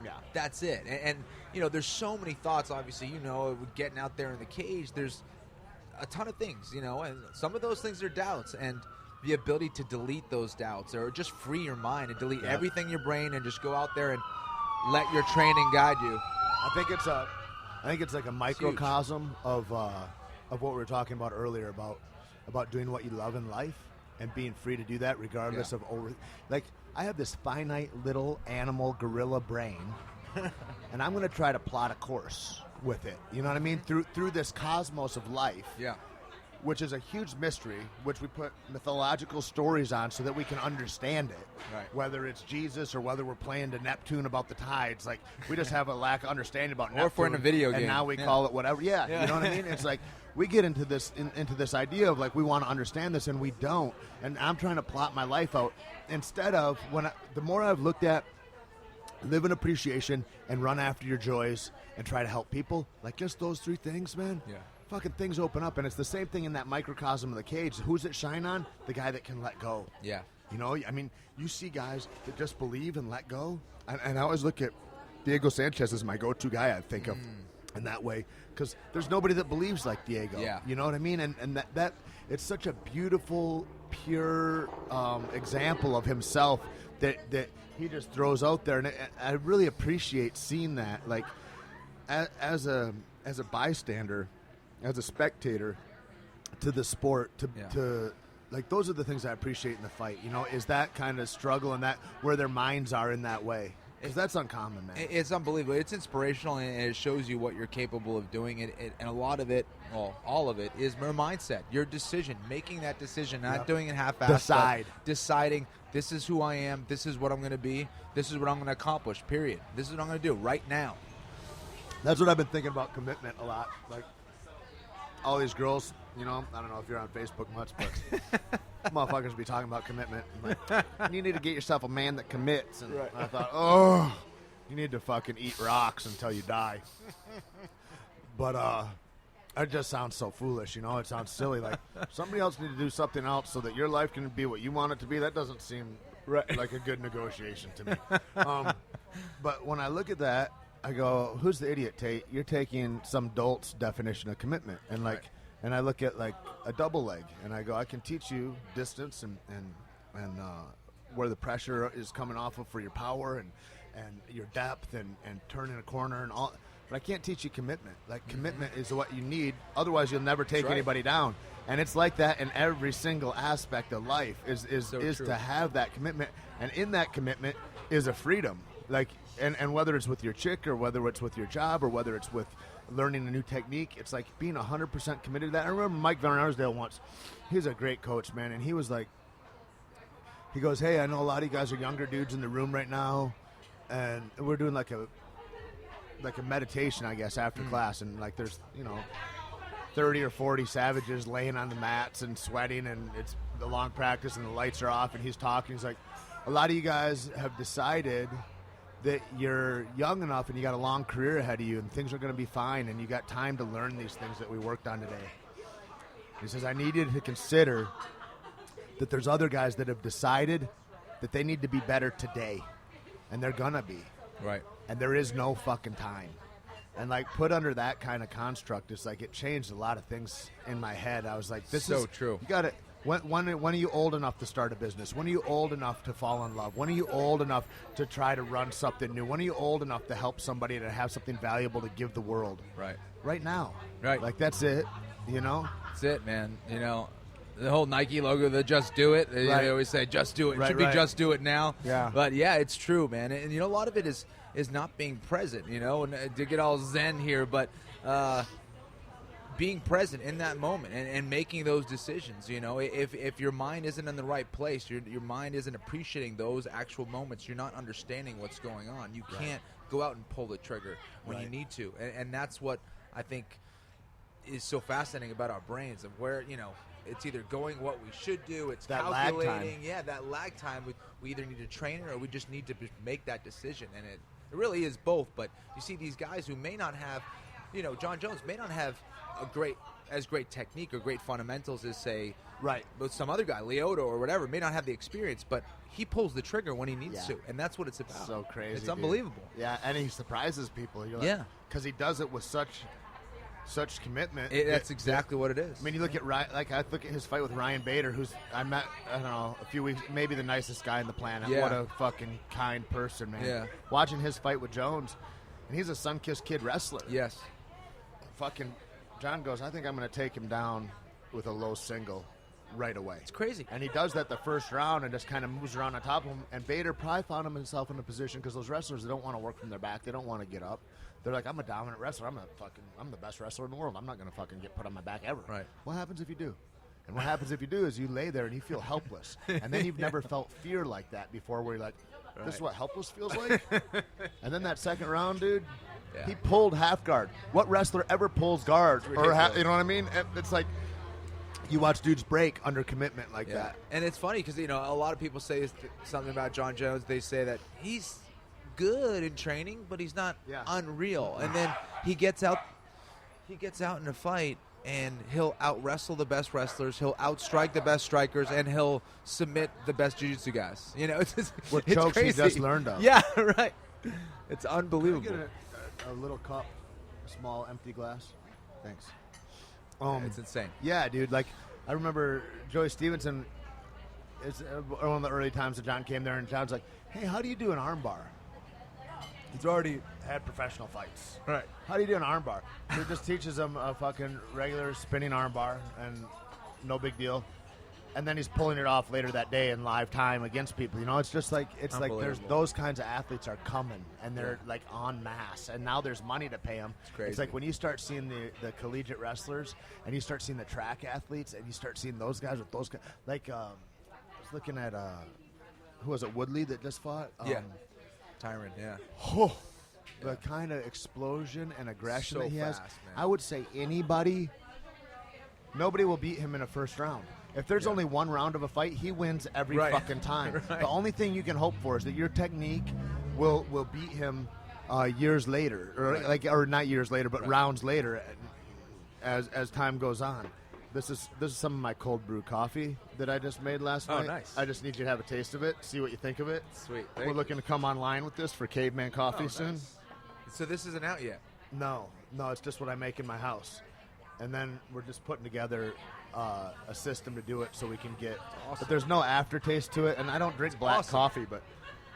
Yeah, that's it. And you know, there's so many thoughts. Obviously, you know, getting out there in the cage, there's a ton of things, you know, and some of those things are doubts, and the ability to delete those doubts, or just free your mind and delete everything in your brain and just go out there and let your training guide you. I think it's like a microcosm of what we were talking about earlier about doing what you love in life and being free to do that regardless of like, I have this finite little animal gorilla brain and I'm going to try to plot a course with it. You know what I mean? Through this cosmos of life. Yeah. Which is a huge mystery, which we put mythological stories on so that we can understand it. Right. Whether it's Jesus or whether we're playing to Neptune about the tides. Like, we just have a lack of understanding about Neptune. Or if we're in a video game. And now we call it whatever. Yeah, you know what I mean? It's like, we get into this idea of, like, we want to understand this and we don't. And I'm trying to plot my life out. Instead of, the more I've looked at live in appreciation and run after your joys and try to help people, like just those three things, man. Yeah. Fucking things open up, and it's the same thing in that microcosm of the cage. Who's it shine on? The guy that can let go. Yeah. You know, I mean, you see guys that just believe and let go, and I always look at Diego Sanchez as my go-to guy, I think of in that way, because there's nobody that believes like Diego. Yeah. You know what I mean? And that it's such a beautiful, pure example of himself that he just throws out there, and I really appreciate seeing that, like, as a bystander, as a spectator to the sport, to like, those are the things I appreciate in the fight, you know, is that kind of struggle and that where their minds are in that way. Because that's uncommon, man. It's unbelievable. It's inspirational, and it shows you what you're capable of doing. And a lot of it, well, all of it, is your mindset, your decision, making that decision, not doing it half-assed. Deciding, this is who I am, this is what I'm going to be, this is what I'm going to accomplish, period. This is what I'm going to do right now. That's what I've been thinking about commitment a lot. Like, all these girls, you know, I don't know if you're on Facebook much, but motherfuckers be talking about commitment. Like, you need to get yourself a man that commits. And I thought, oh, you need to fucking eat rocks until you die. But it just sounds so foolish, you know. It sounds silly. Like, somebody else need to do something else so that your life can be what you want it to be. That doesn't seem like a good negotiation to me. But when I look at that, I go, who's the idiot, Tait? You're taking some dolt's definition of commitment. And, like, and I look at, like, a double leg, and I go, I can teach you distance and where the pressure is coming off of for your power and your depth and turning a corner and all. But I can't teach you commitment. Like, commitment is what you need. Otherwise, you'll never take anybody down. And it's like that in every single aspect of life is to have that commitment. And in that commitment is a freedom. Like, and whether it's with your chick or whether it's with your job or whether it's with learning a new technique, it's like being 100% committed to that. I remember Mike Van Arsdale once. He's a great coach, man, and he was like, he goes, hey, I know a lot of you guys are younger dudes in the room right now, and we're doing like a meditation, I guess, after class, and like there's 30 or 40 savages laying on the mats and sweating, and it's the long practice and the lights are off, and he's talking. He's like, a lot of you guys have decided that you're young enough and you got a long career ahead of you and things are going to be fine and you got time to learn these things that we worked on today. He says, I need you to consider that there's other guys that have decided that they need to be better today, and they're going to be. Right. And there is no fucking time. And like put under that kind of construct, it's like it changed a lot of things in my head. I was like, this so is true. You got it. When are you old enough to start a business? When are you old enough to fall in love? When are you old enough to try to run something new? When are you old enough to help somebody to have something valuable to give the world? Right. Right now. Right. Like that's it. That's it, man. The whole Nike logo, the "Just Do It." They always say, "Just do it." It should be "Just do it now." Yeah. But yeah, it's true, man. And a lot of it is not being present. And to get all zen here, but being present in that moment and making those decisions. If your mind isn't in the right place, your mind isn't appreciating those actual moments. You're not understanding what's going on. You can't go out and pull the trigger when you need to, and that's what I think is so fascinating about our brains, of where it's either going what we should do, it's that calculating. lag time. Yeah, that lag time. We either need to train it or we just need to make that decision, and it really is both. But you see these guys who may not have, John Jones may not have great technique or great fundamentals as, say, but some other guy, Leota or whatever, may not have the experience, but he pulls the trigger when he needs to, and that's what it's about. So crazy. It's unbelievable. Yeah, and he surprises people. Because he does it with such commitment. That's exactly what it is. I mean, you look at I look at his fight with Ryan Bader, who's I met a few weeks, maybe the nicest guy on the planet. Yeah. What a fucking kind person, man. Yeah. Watching his fight with Jones, and he's a sun-kissed kid wrestler. Yes. Fucking John goes, I think I'm going to take him down with a low single right away. It's crazy. And he does that the first round and just kind of moves around on top of him. And Bader probably found himself in a position, because those wrestlers, they don't want to work from their back. They don't want to get up. They're like, I'm a dominant wrestler. I'm the best wrestler in the world. I'm not going to fucking get put on my back ever. Right. What happens if you do? And what happens if you do is you lay there and you feel helpless. And then you've never felt fear like that before, where you're like, this is what helpless feels like? And then that second round, dude, he pulled half guard. What wrestler ever pulls guard? Or you know what I mean? It's like you watch dudes break under commitment like that. And it's funny because, a lot of people say something about John Jones. They say that he's good in training, but he's not unreal. And then he gets out in a fight, and he'll out-wrestle the best wrestlers, he'll outstrike the best strikers, and he'll submit the best jiu-jitsu guys. It's chokes crazy. he just learned of. Yeah, right. It's unbelievable. Can I get a little cup, a small empty glass? Thanks. It's insane. Yeah, dude. Like, I remember Joey Stevenson, it's one of the early times that John came there, and John's like, hey, how do you do an arm bar? He's already had professional fights. Right. How do you do an arm bar? He just teaches him a fucking regular spinning arm bar, and no big deal. And then he's pulling it off later that day in live time against people. It's just like, there's those kinds of athletes are coming, and they're like en masse, and now there's money to pay them. It's crazy. It's like when you start seeing the collegiate wrestlers, and you start seeing the track athletes, and you start seeing those guys with those guys. Like, I was looking at, who was it, Woodley that just fought? Tyron, yeah. The kind of explosion and aggression So that he has. fast, man. I would say nobody will beat him in a first round. If there's only one round of a fight, he wins every fucking time. Right. The only thing you can hope for is that your technique will beat him years later, or not years later, but rounds later, as time goes on. This is some of my cold brew coffee that I just made last night. Nice. I just need you to have a taste of it, see what you think of it. Sweet. We're looking to come online with this for Caveman Coffee soon. Nice. So this isn't out yet? No, it's just what I make in my house. And then we're just putting together a system to do it so we can get... Awesome. But there's no aftertaste to it, and I don't drink black coffee, but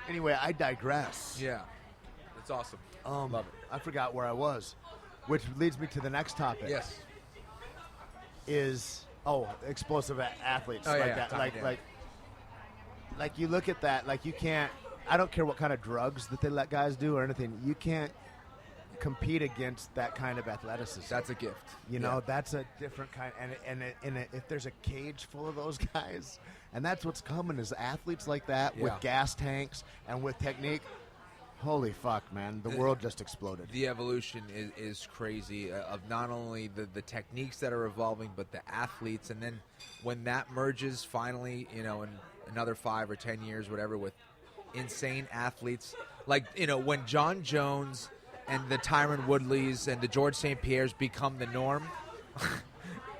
anyway, I digress. Yeah. It's awesome. Love it. I forgot where I was, which leads me to the next topic. Yes. Is explosive athletes that. Like you look at that, like you can't. I don't care what kind of drugs that they let guys do or anything. You can't compete against that kind of athleticism. That's a gift. You know, that's a different kind. And if there's a cage full of those guys, and that's what's coming is athletes like that with gas tanks and with technique. Holy fuck, man. The world just exploded. The evolution is crazy of not only the techniques that are evolving, but the athletes. And then when that merges finally, you know, in another 5 or 10 years, whatever, with insane athletes. Like, you know, when John Jones and the Tyron Woodleys and the George St. Pierres become the norm,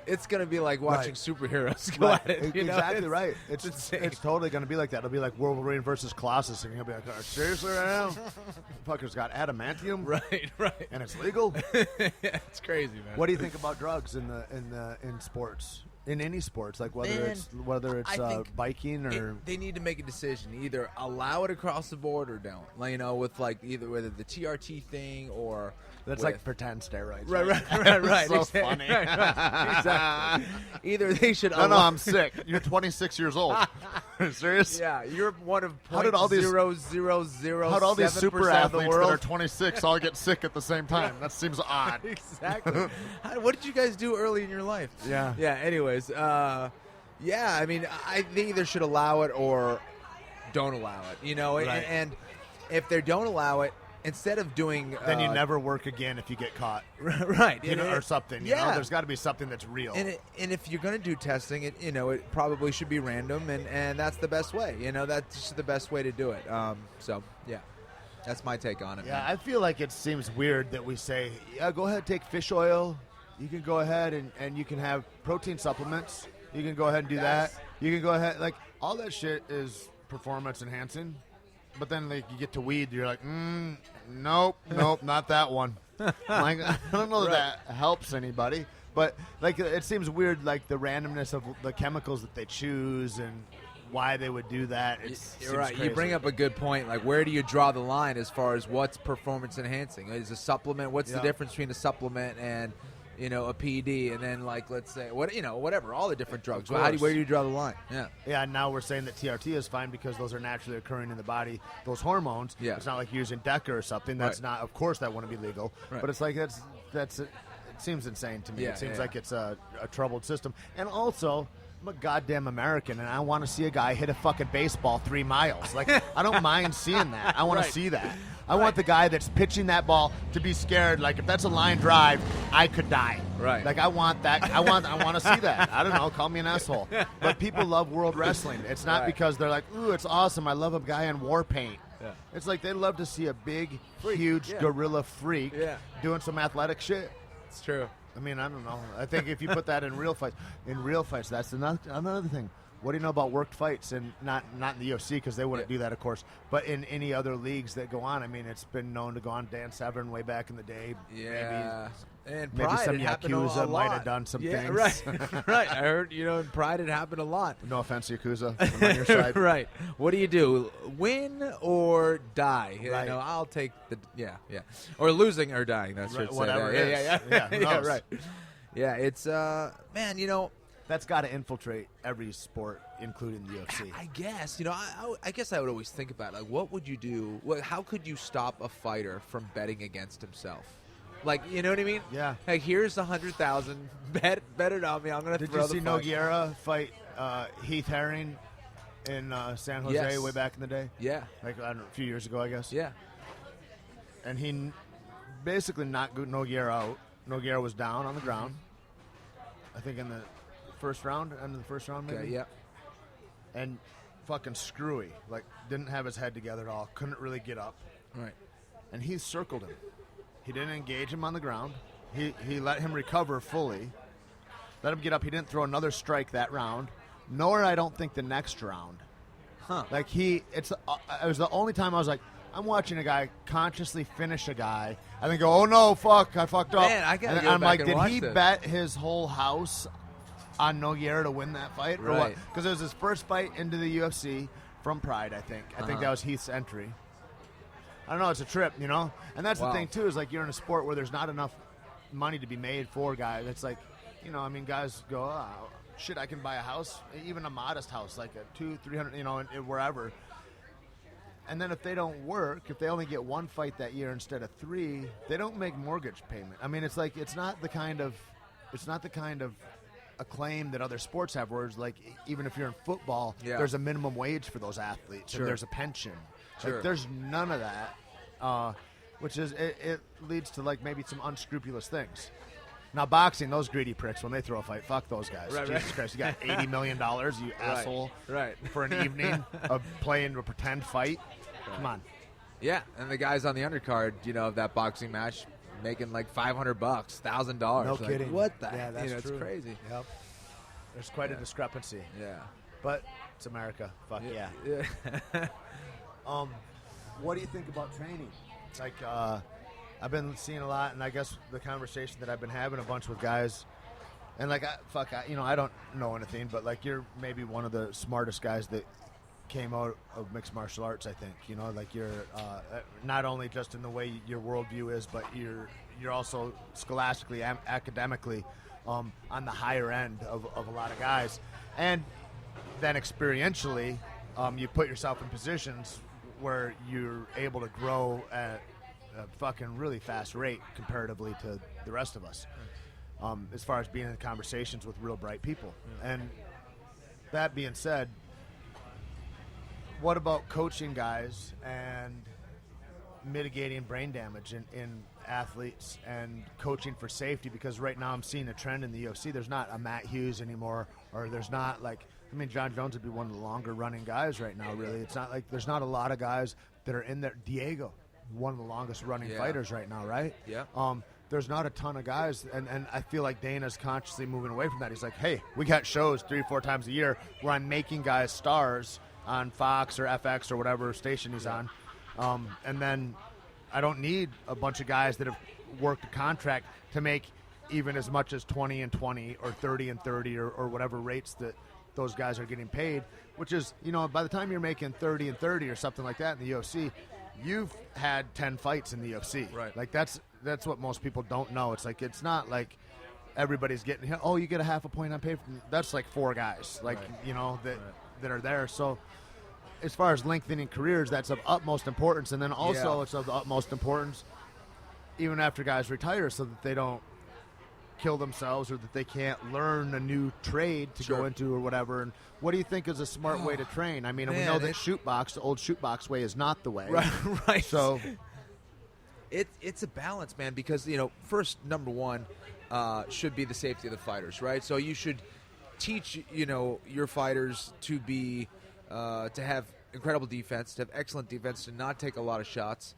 it's going to be like watching superheroes go at it. Exactly right. It's totally going to be like that. It'll be like Wolverine versus Colossus, and you'll be like, seriously right now? Fucker's got adamantium? Right. And it's legal? It's crazy, man. What do you think about drugs in sports? In any sports, like whether it's biking or they need to make a decision, either allow it across the board or don't. Like, you know, with like either whether the TRT thing or that's like pretend steroids. Right. So funny. Right. Exactly. Either they should. No, I'm sick. You're 26 years old. Serious? Yeah, you're one of how did all these super athletes that are 26 all get sick at the same time? That seems odd. Exactly. What did you guys do early in your life? Yeah. Anyways, I mean, they either should allow it or don't allow it. You know, right. And if they don't allow it, instead of doing, then you never work again if you get caught, right? You know, or something. You know, there's got to be something that's real. And if you're going to do testing, it probably should be random, and that's the best way. You know, that's just the best way to do it. So yeah, that's my take on it. Yeah, man. I feel like it seems weird that we say, yeah, go ahead, take fish oil. You can go ahead and you can have protein supplements. You can go ahead and do that. You can go ahead, like, all that shit is performance enhancing. But then, like, you get to weed, you're like, nope, not that one. Like, I don't know that helps anybody. But, like, it seems weird, like, the randomness of the chemicals that they choose and why they would do that. You're right. Crazy. You bring up a good point. Like, where do you draw the line as far as what's performance enhancing? Is a supplement? What's the difference between a supplement and, you know, a PD, and then, like, let's say, whatever, all the different drugs. Well, where do you draw the line? Yeah, and now we're saying that TRT is fine because those are naturally occurring in the body. Those hormones, it's not like using DECA or something. That's not, of course, that wouldn't be legal. Right. But it's like, that's it seems insane to me. It seems like it's a troubled system. And also, I'm a goddamn American, and I want to see a guy hit a fucking baseball 3 miles. Like, I don't mind seeing that. I want to see that. I want the guy that's pitching that ball to be scared. Like, if that's a line drive, I could die. Right. Like, I want that. I want to see that. I don't know. Call me an asshole. But people love world wrestling. It's not because they're like, ooh, it's awesome. I love a guy in war paint. Yeah. It's like they love to see a big, huge gorilla freak doing some athletic shit. It's true. I mean, I don't know. I think if you put that in real fights, that's another thing. What do you know about worked fights? And not in the UFC because they wouldn't do that, of course. But in any other leagues that go on, I mean, it's been known to go on. Dan Severn way back in the day. Yeah. Maybe some Yakuza might have done some things. Right. I heard, in Pride it happened a lot. No offense, Yakuza. I'm on your side. Right. What do you do? Win or die? Right. I'll take the or losing or dying. That's right, whatever. Yeah. Yeah. Right. Yeah. It's man. That's got to infiltrate every sport, including the UFC. I guess. I guess I would always think about, like, what would you do? How could you stop a fighter from betting against himself? Like, you know what I mean? Yeah. Like, here's $100,000. Bet it on me. I'm going to throw the Did you see Nogueira fight Heath Herring in San Jose way back in the day? Yeah. Like, I don't know, a few years ago, I guess. Yeah. And he basically knocked Nogueira out. Nogueira was down on the ground. I think in the end of the first round, maybe. Okay, yeah. And fucking screwy, like didn't have his head together at all, couldn't really get up. Right. And he circled him. He didn't engage him on the ground. He let him recover fully. Let him get up. He didn't throw another strike that round, nor I don't think the next round. Huh. Like it was the only time I was like, I'm watching a guy consciously finish a guy and then go, oh no, fuck, I fucked up. Man, I gotta and go I'm back like, and did watch he this. bet his whole house on Nogueira to win that fight? Or what? Right. Because it was his first fight into the UFC from Pride, I think. I think that was Heath's entry. I don't know, it's a trip, And that's the thing, too, is like you're in a sport where there's not enough money to be made for guys. It's like, guys go, oh, shit, I can buy a house, even a modest house, like a 200-300, wherever. And then if they don't work, if they only get one fight that year instead of 3, they don't make mortgage payment. I mean, it's like it's not the kind of acclaim that other sports have, where it's like even if you're in football, there's a minimum wage for those athletes, and there's a pension. Like, there's none of that, which is it leads to like maybe some unscrupulous things. Now, boxing, those greedy pricks, when they throw a fight, fuck those guys. Jesus Christ, you got $80 million, you asshole, for an evening of playing a pretend fight. Come on. Yeah, and the guys on the undercard, of that boxing match, making like $500, $1,000. No kidding. What the? Yeah, that's true. It's crazy. Yep. There's quite a discrepancy. Yeah. But it's America. Fuck yeah. What do you think about training? It's like I've been seeing a lot, and I guess the conversation that I've been having a bunch with guys, and like I don't know anything, but like you're maybe one of the smartest guys that came out of mixed martial arts. I think like you're not only just in the way your worldview is, but you're also scholastically, academically on the higher end of a lot of guys, and then experientially, you put yourself in positions where you're able to grow at a fucking really fast rate comparatively to the rest of us, as far as being in conversations with real bright people. And that being said, what about coaching guys and mitigating brain damage in athletes and coaching for safety? Because right now I'm seeing a trend in the UFC. There's not a Matt Hughes anymore, or there's not John Jones would be one of the longer running guys right now, really. It's not like there's not a lot of guys that are in there. Diego, one of the longest running fighters right now, right? Yeah. There's not a ton of guys, and I feel like Dana's consciously moving away from that. He's like, hey, we got shows 3 or 4 times a year where I'm making guys stars on Fox or FX or whatever station he's on. And then I don't need a bunch of guys that have worked a contract to make even as much as 20 and 20 or 30 and 30 or whatever rates that those guys are getting paid, which is, by the time you're making 30 and 30 or something like that in the UFC, you've had 10 fights in the UFC. Right. Like that's what most people don't know. It's like, it's not like everybody's getting, you get a half a point on pay. That's like 4 guys, that are there. So as far as lengthening careers, that's of utmost importance. And then also it's of the utmost importance even after guys retire, so that they don't kill themselves or that they can't learn a new trade to go into or whatever. And what do you think is a smart way to train? I mean, we know that the old shoot box way is not the way. Right. So it's a balance, man, because, first, number one, should be the safety of the fighters, right? So you should teach, your fighters to be, to have incredible defense, to have excellent defense, to not take a lot of shots.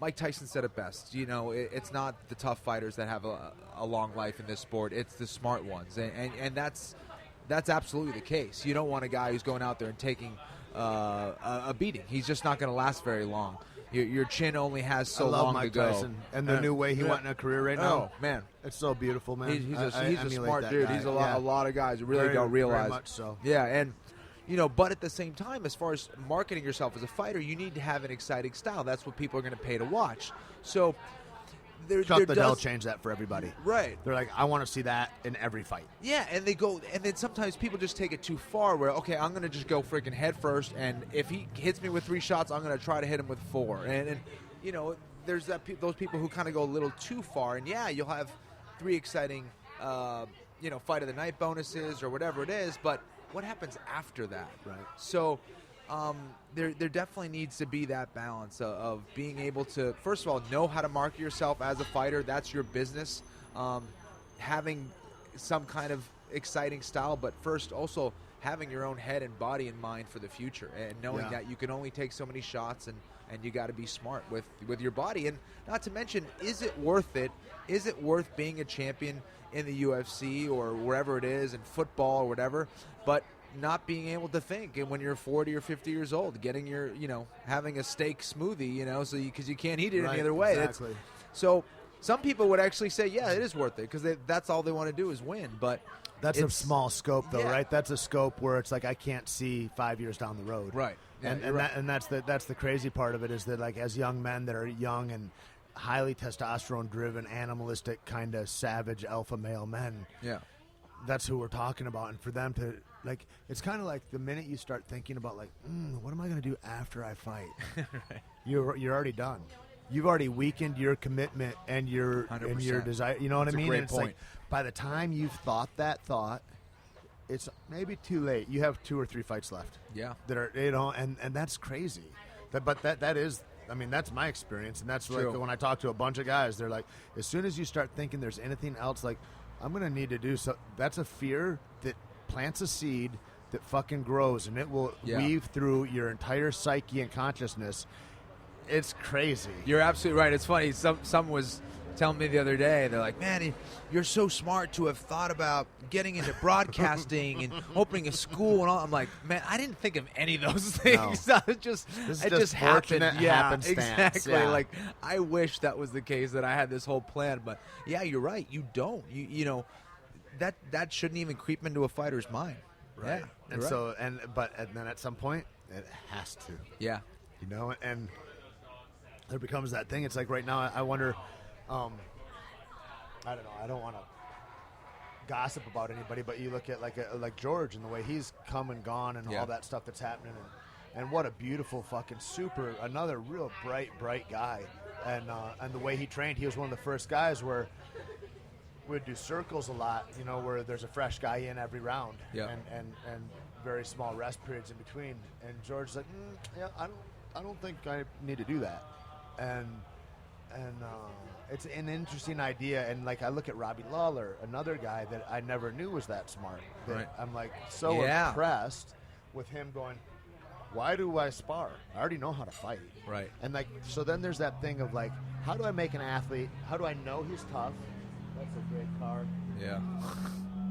Mike Tyson said it best. It's not the tough fighters that have a long life in this sport. It's the smart ones, and that's absolutely the case. You don't want a guy who's going out there and taking a beating. He's just not going to last very long. Your chin only has so long Mike to go. Tyson and the new way he went in a career right now. Oh man, it's so beautiful, man. He's a smart dude. Guy. He's a lot of guys who really don't realize. Very much so. Yeah, and. But at the same time, as far as marketing yourself as a fighter, you need to have an exciting style. That's what people are going to pay to watch. So, Chuck Liddell changed that for everybody. Right. They're like, I want to see that in every fight. Yeah, and then sometimes people just take it too far where, okay, I'm going to just go freaking head first, and if he hits me with 3 shots, I'm going to try to hit him with 4. And there's those people who kind of go a little too far, and you'll have 3 exciting, fight of the night bonuses or whatever it is, but what happens after that? Right. So there definitely needs to be that balance of being able to, first of all, know how to market yourself as a fighter. That's your business. Having some kind of exciting style, but first also having your own head and body in mind for the future, and knowing that you can only take so many shots, and you got to be smart with your body. And not to mention, is it worth it? Is it worth being a champion in the UFC or wherever it is, in football or whatever, but not being able to think? And when you're 40 or 50 years old, getting your, having a steak smoothie, because you can't eat it any other way. Exactly. So some people would actually say, yeah, it is worth it, because that's all they want to do is win. But that's a small scope, though, right? That's a scope where it's like I can't see 5 years down the road. Right. Yeah, and that's the crazy part of it, is that, like, as young men that are young and highly testosterone driven, animalistic, kind of savage alpha male men, that's who we're talking about. And for them to, like, it's kind of like the minute you start thinking about, like, what am I going to do after I fight? Right. You're already done. You've already weakened your commitment and your 100%. desire. You know what I mean? A great And it's point. like, by the time you've thought that thought, it's maybe too late. You have 2 or 3 fights left. Yeah. That are, and that's crazy. But that is, I mean, that's my experience, and that's True. like when I talk to a bunch of guys, they're like, as soon as you start thinking there's anything else, like, I'm going to need to do so. That's a fear that plants a seed that fucking grows, and it will weave through your entire psyche and consciousness. It's crazy. You're absolutely right. It's funny. Someone was telling me the other day, they're like, man, you're so smart to have thought about getting into broadcasting and opening a school and all. I'm like, man, I didn't think of any of those things. No. it just fortunate happened. Yeah, happenstance. exactly. Yeah. Like, I wish that was the case, that I had this whole plan. But yeah, you're right. You don't. You know, that shouldn't even creep into a fighter's mind. Right. Yeah, And you're so, and then at some point, it has to. Yeah. You know, and there becomes that thing. It's like right now, I wonder. I don't know. I don't want to gossip about anybody, but you look at like George and the way he's come and gone and all that stuff that's happening, and what a beautiful fucking another real bright guy, and the way he trained, he was one of the first guys where we'd do circles a lot, you know, where there's a fresh guy in every round, and very small rest periods in between, and George's like, I don't think I need to do that, and it's an interesting idea. And like I look at Robbie Lawler, another guy that I never knew was that smart. That I'm like so impressed with him going, why do I spar? I already know how to fight. Right. And like, so then there's that thing of like, how do I make an athlete? How do I know he's tough? That's a great card. Yeah.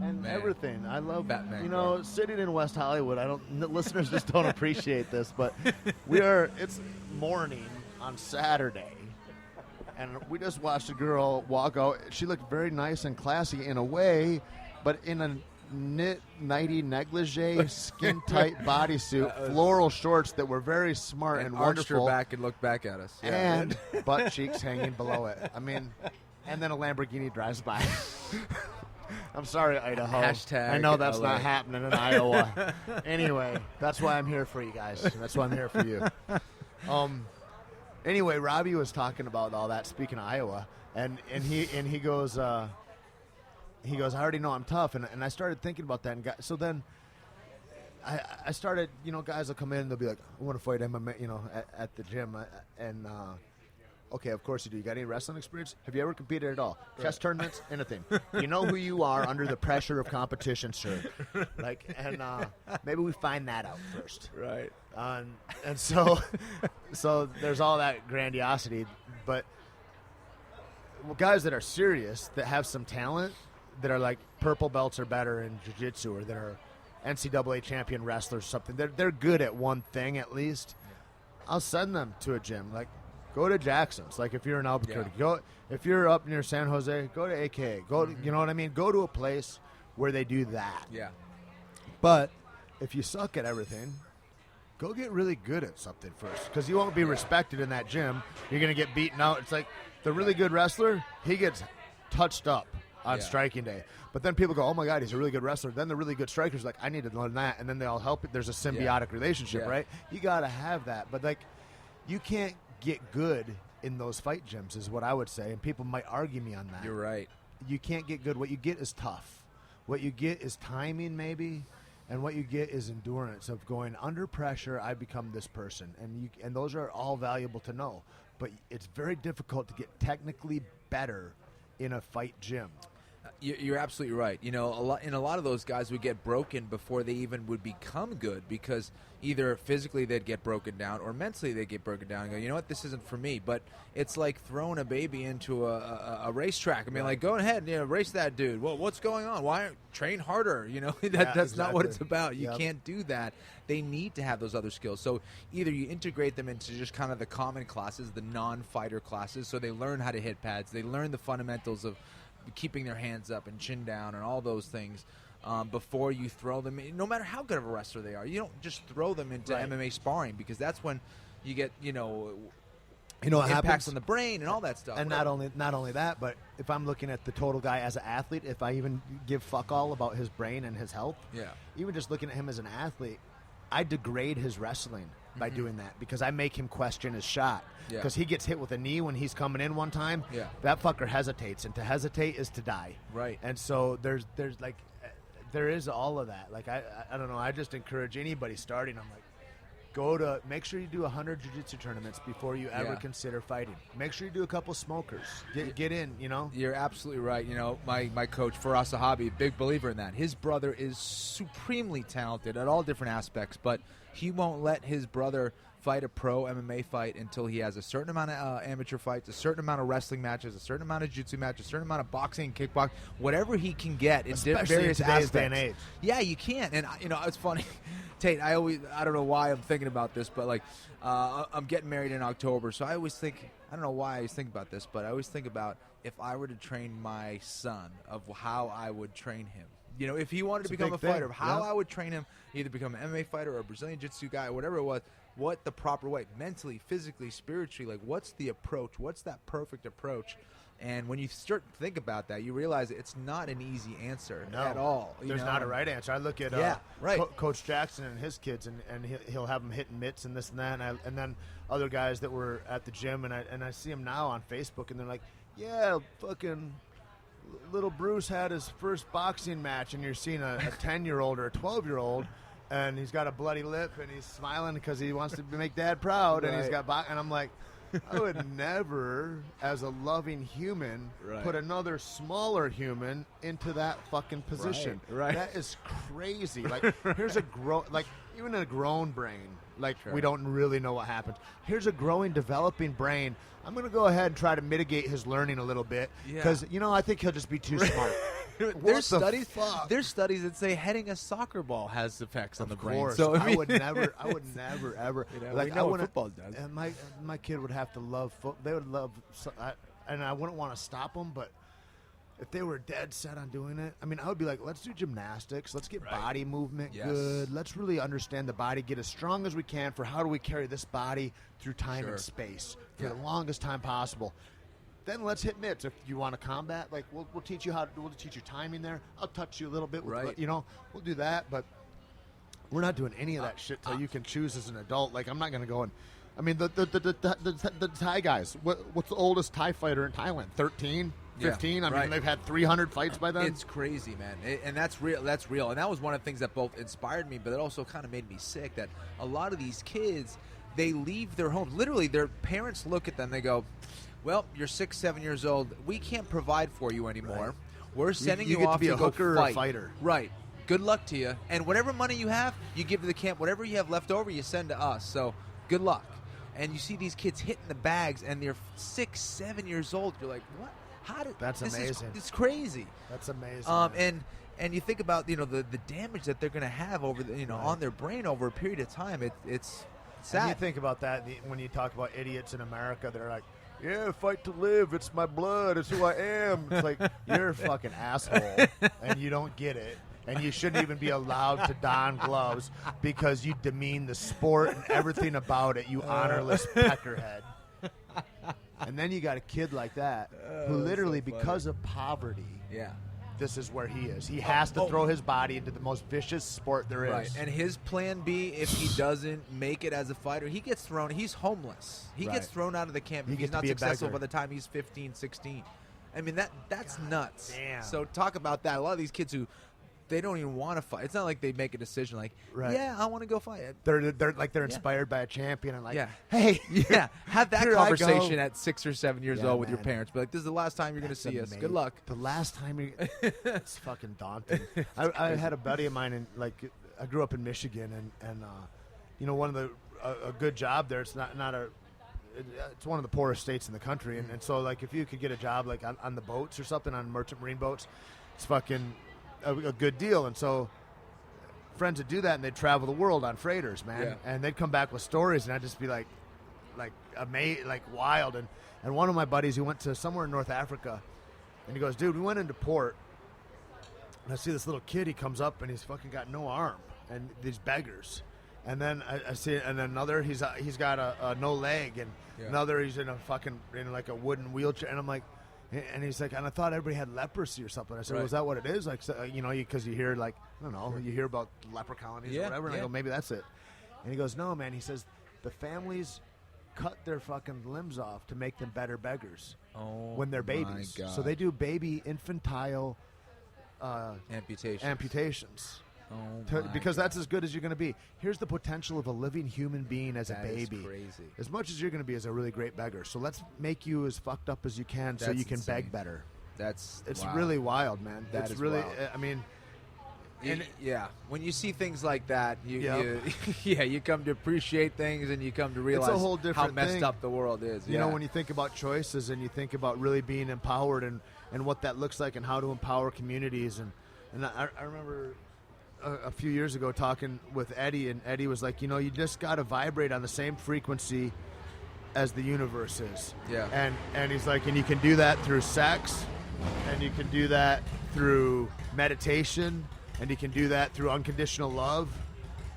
And everything. I love, Batman you know, sitting in West Hollywood. Listeners just don't appreciate this, but it's morning on Saturday. And we just watched a girl walk out. She looked very nice and classy in a way, but in a knit, nighty negligee, skin-tight bodysuit, floral shorts that were very smart and arched her wonderful. back and looked back at us. Yeah. And butt cheeks hanging below it. I mean, and then a Lamborghini drives by. I'm sorry, Idaho. Hashtag I know that's LA. not happening in Iowa. Anyway, that's why I'm here for you guys. That's why I'm here for you. Anyway, Robbie was talking about all that. Speaking of Iowa, and he goes, I already know I'm tough, and I started thinking about that. And so then I started, you know, guys will come in and they'll be like, I want to fight MMA, you know, at the gym, and okay, of course you do. You got any wrestling experience? Have you ever competed at all? Chess tournaments? Anything? You know who you are under the pressure of competition, sir. Like, and maybe we find that out first. Right. And so there's all that grandiosity, but guys that are serious, that have some talent, that are like purple belts or better in jiu-jitsu, or that are NCAA champion wrestlers or something, they're good at one thing at least. I'll send them to a gym. Like, go to Jackson's. Like, if you're in Albuquerque, go. If you're up near San Jose, go to AKA. Go to, you know what I mean? Go to a place where they do that. Yeah. But if you suck at everything, go get really good at something first, because you won't be respected in that gym. You're going to get beaten out. It's like the really good wrestler, he gets touched up on striking day. But then people go, oh, my God, he's a really good wrestler. Then the really good striker's like, I need to learn that. And then they all help it. There's a symbiotic relationship, right? You got to have that. But, like, you can't get good in those fight gyms is what I would say. And people might argue me on that. You're right. You can't get good. What you get is tough. What you get is timing, maybe. And what you get is endurance of going under pressure. I become this person, and those are all valuable to know. But it's very difficult to get technically better in a fight gym. You're absolutely right. You know, a lot of those guys would get broken before they even would become good, because either physically they'd get broken down or mentally they'd get broken down and go, you know what, this isn't for me. But it's like throwing a baby into a racetrack. I mean, like, go ahead and race that dude. Well, what's going on? Why train harder? You know, that's not what it's about. You can't do that. They need to have those other skills. So either you integrate them into just kind of the common classes, the non-fighter classes, so they learn how to hit pads. They learn the fundamentals of keeping their hands up and chin down and all those things before you throw them in. No matter how good of a wrestler they are, you don't just throw them into MMA sparring, because that's when you get, you know, You know what impacts happens? on the brain and all that stuff. And not only that, but if I'm looking at the total guy as an athlete, if I even give fuck all about his brain and his health, even just looking at him as an athlete, I degrade his wrestling by doing that because I make him question his shot. Because he gets hit with a knee when he's coming in one time, that fucker hesitates, and to hesitate is to die. Right. And so there is all of that. Like I don't know. I just encourage anybody starting. I'm like, make sure you do 100 jiu-jitsu tournaments before you ever consider fighting. Make sure you do a couple smokers. Get in, you know? You're absolutely right. You know, my coach, Faraz Sahabi, big believer in that. His brother is supremely talented at all different aspects, but he won't let his brother fight a pro MMA fight until he has a certain amount of amateur fights, a certain amount of wrestling matches, a certain amount of jiu-jitsu matches, a certain amount of boxing, kickboxing, whatever he can get in various aspects. Day and age. Yeah, you can. And, you know, it's funny. Tait, I don't know why I'm thinking about this, but, like, I'm getting married in October, so I always think, I don't know why I always think about this, but I always think about if I were to train my son, of how I would train him. You know, if he wanted to become a fighter, how I would train him, either become an MMA fighter or a Brazilian Jiu-Jitsu guy, whatever it was, what the proper way, mentally, physically, spiritually, like what's the approach? What's that perfect approach? And when you start to think about that, you realize it's not an easy answer at all. There's not a right answer. I look at Coach Jackson and his kids, and he'll have them hitting mitts and this and that, and then other guys that were at the gym, and I see them now on Facebook, and they're like, yeah, fucking little Bruce had his first boxing match, and you're seeing a 10-year-old or a 12-year-old, and he's got a bloody lip, and he's smiling because he wants to make Dad proud, and he's got and I'm like, I would never, as a loving human, put another smaller human into that fucking position. Right. That is crazy. Like, here's even a grown brain, we don't really know what happens. Here's a growing, developing brain. I'm going to go ahead and try to mitigate his learning a little bit because, I think he'll just be too smart. There's studies that say hitting a soccer ball has effects on the brain. So I would never ever. We know what football does. And my kid would have to love football. They would love, and I wouldn't want to stop them, but if they were dead set on doing it, I mean, I would be like, let's do gymnastics. Let's get body movement good. Let's really understand the body, get as strong as we can for how do we carry this body through time and space for the longest time possible. Then let's hit mitts. If you want to combat, like we'll teach you we'll teach you timing there. I'll touch you a little bit. We'll do that, but we're not doing any of that shit till you can choose as an adult. Like I'm not going to go and, I mean, the Thai guys. What's the oldest Thai fighter in Thailand? 13, 15. I mean, they've had 300 fights by then. It's crazy, man, and that's real. That's real, and that was one of the things that both inspired me, but it also kind of made me sick. That a lot of these kids, they leave their homes. Literally, their parents look at them. They go, well, you're 6, 7 years old. We can't provide for you anymore. Right. We're sending you off to be a hooker fight. Or a fighter. Right. Good luck to you. And whatever money you have, you give to the camp. Whatever you have left over, you send to us. So good luck. And you see these kids hitting the bags, and they're 6, 7 years old. You're like, what? That's amazing. It's crazy. That's amazing. And you think about the damage that they're going to have over on their brain over a period of time. It's sad. And you think about that when you talk about idiots in America. They're like, yeah, fight to live. It's my blood. It's who I am. It's like, you're a fucking asshole, and you don't get it. And you shouldn't even be allowed to don gloves because you demean the sport and everything about it, you honorless peckerhead. And then you got a kid like that who literally, because of poverty, this is where he is. He has to throw his body into the most vicious sport there is. Right. And his plan B, if he doesn't make it as a fighter, he gets thrown. He's homeless. He gets thrown out of the camp if he's not successful by the time he's 15, 16. I mean, that's nuts. Damn. So talk about that. A lot of these kids who they don't even want to fight. It's not like they make a decision like, yeah, I want to go fight. They're inspired by a champion and like, hey, have that conversation at 6 or 7 years old with your man. parents. But like, this is the last time you're going to see us. Good luck. The last time it's fucking daunting. I had a buddy of mine, and like, I grew up in Michigan, and one of a good job there. It's it's one of the poorest states in the country, and so like if you could get a job like on the boats or something, on merchant marine boats, it's fucking a good deal. And so friends would do that, and they'd travel the world on freighters, man, and they'd come back with stories, and I'd just be like amazed, like wild. And one of my buddies, he went to somewhere in North Africa, and he goes, dude, we went into port, and I see this little kid. He comes up, and he's fucking got no arm, and these beggars, And then I see, and another he's got a no leg, and another he's in like a wooden wheelchair, and I'm like, and he's like, and I thought everybody had leprosy or something. I said, well, is that what it is? Like, so, you know, because you hear like, I don't know, you hear about leper colonies or whatever, and I go, maybe that's it. And he goes, no, man. He says the families cut their fucking limbs off to make them better beggars when they're babies. So they do baby infantile amputations. Because that's as good as you're going to be. Here's the potential of a living human being as a baby. Is crazy. As much as you're going to be as a really great beggar. So let's make you as fucked up as you can so you can beg better. It's really wild, man. It's really wild. I mean, when you see things like that, you come to appreciate things, and you come to realize it's a whole different how messed thing. up the world is. You know, when you think about choices and you think about really being empowered and what that looks like and how to empower communities. And I remember a few years ago talking with Eddie, and Eddie was like, you know, you just got to vibrate on the same frequency as the universe is. Yeah. And he's like, and you can do that through sex, and you can do that through meditation, and you can do that through unconditional love,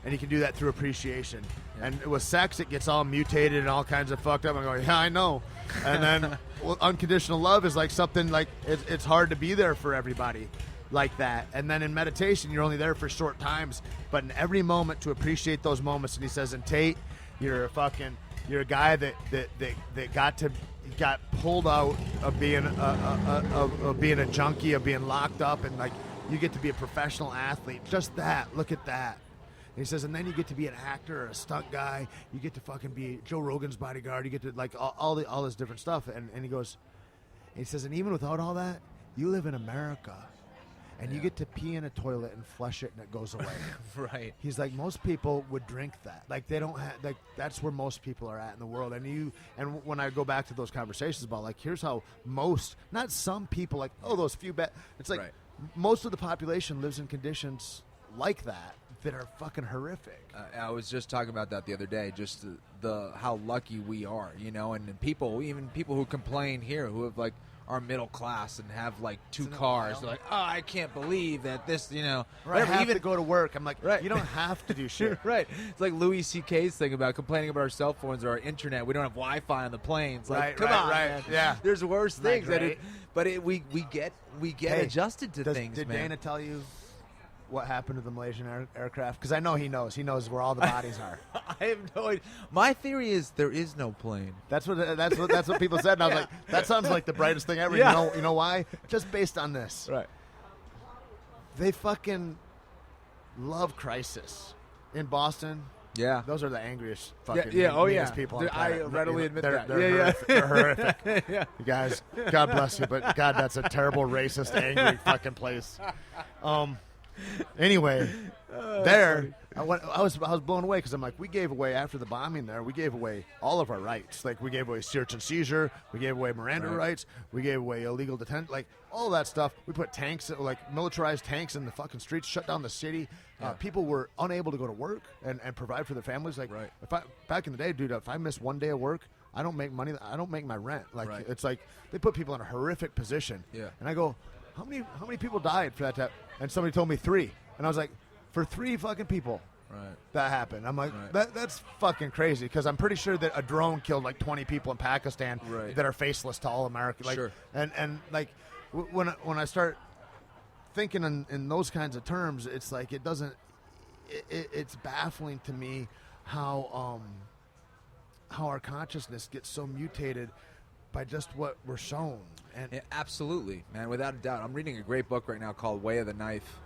and you can do that through appreciation. Yeah. And with sex, it gets all mutated and all kinds of fucked up. I'm going, yeah, I know. And then unconditional love is like something like it's hard to be there for everybody like that. And then in meditation, you're only there for short times, but in every moment to appreciate those moments. And he says, and Tait, you're a guy that got pulled out of being a junkie, of being locked up, and like you get to be a professional athlete. Just that. Look at that. And he says, and then you get to be an actor or a stunt guy. You get to fucking be Joe Rogan's bodyguard. You get to like all this different stuff. And he goes, and he says, and even without all that, you live in America. And you get to pee in a toilet and flush it, and it goes away. Right. He's like, most people would drink that. Like they don't have, like that's where most people are at in the world. And when I go back to those conversations about like, here's how not some people, like, oh, those few it's like most of the population lives in conditions like that are fucking horrific. I was just talking about that the other day, just the how lucky we are, you know, and even people who complain here who have like, are middle class and have like two cars. They're like, oh, I can't believe that this, you know. Right, I have to go to work. I'm like, you don't have to do shit. Right. It's like Louis C.K.'s thing about complaining about our cell phones or our internet. We don't have Wi-Fi on the planes. Like, come on, man. Yeah. There's worse things. We get adjusted to things, Did man. Dana tell you what happened to the Malaysian aircraft? Because I know he knows. He knows where all the bodies are. I have no idea. My theory is there is no plane. That's what people said. And I was like, that sounds like the brightest thing ever. Yeah. You know why? Just based on this. Right. They fucking love crisis in Boston. Yeah. Those are the angriest fucking people on the planet. I readily admit that. They're horrific. Yeah. You guys, God bless you, but God, that's a terrible, racist, angry fucking place. Anyway, I was blown away because I'm like, we gave away after the bombing there. We gave away all of our rights. Like we gave away search and seizure. We gave away Miranda rights. We gave away illegal detention. Like all that stuff. We put tanks, like militarized tanks, in the fucking streets. Shut down the city. People were unable to go to work and provide for their families. Like back in the day, dude, if I miss one day of work, I don't make money. I don't make my rent. Like it's like they put people in a horrific position. Yeah. And I go, how many people died for that time? And somebody told me 3. And I was like, for 3 fucking people that happened. I'm like, that's fucking crazy, because I'm pretty sure that a drone killed like 20 people in Pakistan that are faceless to all America. Like, and like when I start thinking in those kinds of terms, it's like it's baffling to me how our consciousness gets so mutated by just what we're shown. And absolutely, man, without a doubt. I'm reading a great book right now called Way of the Knife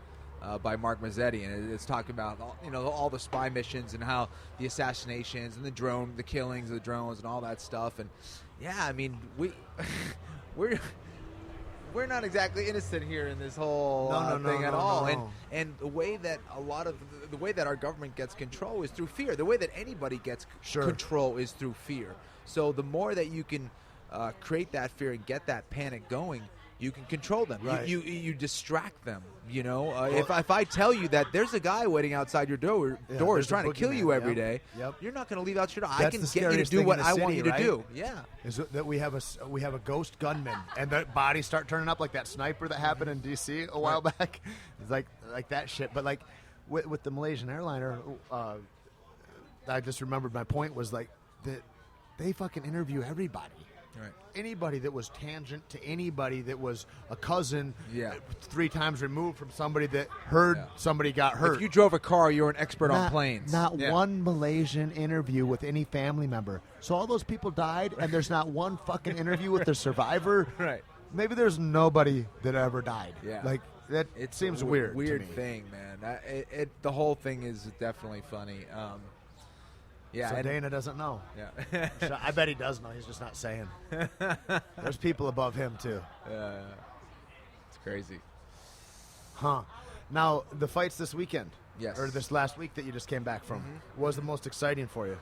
by Mark Mazzetti, and it's talking about all the spy missions and how the assassinations and the killings of the drones and all that stuff. And yeah, I mean, we're not exactly innocent here in this whole thing at all. And the way that the way that our government gets control is through fear. The way that anybody gets control is through fear. So the more that you can create that fear and get that panic going, you can control them. Right. You distract them. You know, if I tell you that there's a guy waiting outside your doors trying to kill you every day, you're not going to leave out your door. I can get you to do what I want you to do. Yeah, is that we have a ghost gunman, and the bodies start turning up, like that sniper that happened in D.C. a while back. It's like that shit. But like with the Malaysian airliner, I just remembered my point was like that they fucking interview everybody. Right. Anybody that was tangent to anybody that was a cousin 3 times removed from somebody that heard somebody got hurt. If you drove a car, you're an expert on planes. Not one Malaysian interview with any family member. So all those people died, and there's not one fucking interview with the survivor. Right. Maybe there's nobody that ever died. Yeah. Like, that It seems weird. Weird to me. thing, man. The whole thing is definitely funny. So Dana doesn't know. Yeah. So I bet he does know. He's just not saying. There's people above him, too. It's crazy. Huh. Now, the fights this weekend, Yes. or this last week that you just came back from, was the most exciting for you?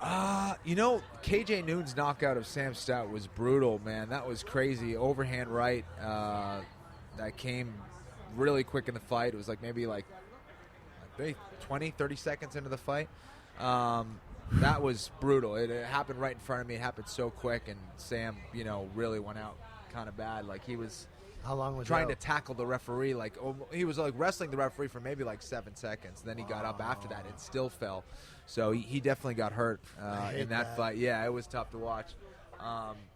KJ Noon's knockout of Sam Stout was brutal, man. That was crazy. Overhand right. That came really quick in the fight. It was maybe 20, 30 seconds into the fight. That was brutal. It happened right in front of me. It happened so quick, and Sam, really went out kind of bad. He was How long was trying to tackle the referee. He was wrestling the referee for maybe 7 seconds. Then he got up after that and still fell. So he definitely got hurt in that fight. Yeah, it was tough to watch.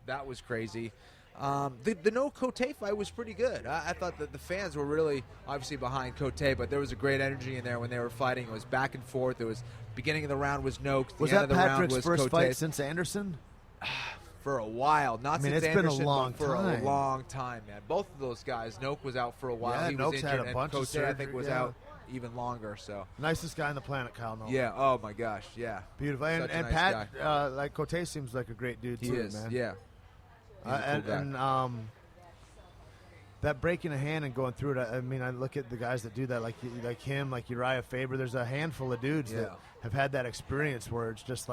That was crazy. The no Cote fight was pretty good. I thought that the fans were really obviously behind Cote, but there was a great energy in there when they were fighting. It was back and forth. It was beginning of the round was Noke. Was the that end of the round Patrick's was first Cote. fight since Anderson? For a while, not since it's Anderson, been a long but for time. a long time, man. Both of those guys, Noke was out for a while. Yeah, He was Noke's injured, had a and bunch of Cote, I think, surgery, was yeah. out even longer. So Nicest guy on the planet, Kyle Noke. yeah, oh my gosh, yeah, Beautiful. Such a And nice Pat, Cote seems like a great dude, he too, is. man. Yeah, he's a cool guy. That breaking a hand and going through it, I mean, I look at the guys that do that, like him, like Uriah Faber. There's a handful of dudes that have had that experience where it's just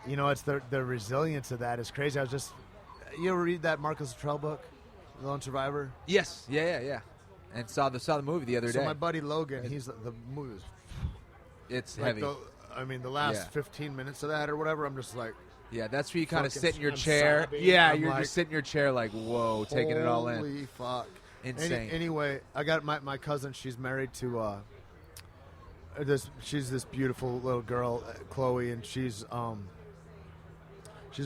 it's the resilience of that is crazy. You ever read that Marcus Luttrell book, The Lone Survivor? Yes, yeah. And saw the movie the other So day. my buddy Logan, the movie was It's heavy. The last 15 minutes of that or whatever, I'm just like, yeah, that's where you kind of fucking sit in your I'm chair. sobbing. Yeah, I'm you're like, just sitting in your chair whoa, taking it all in. Holy fuck. Insane. Anyway, I got my cousin. She's married to she's this beautiful little girl, Chloe, and she's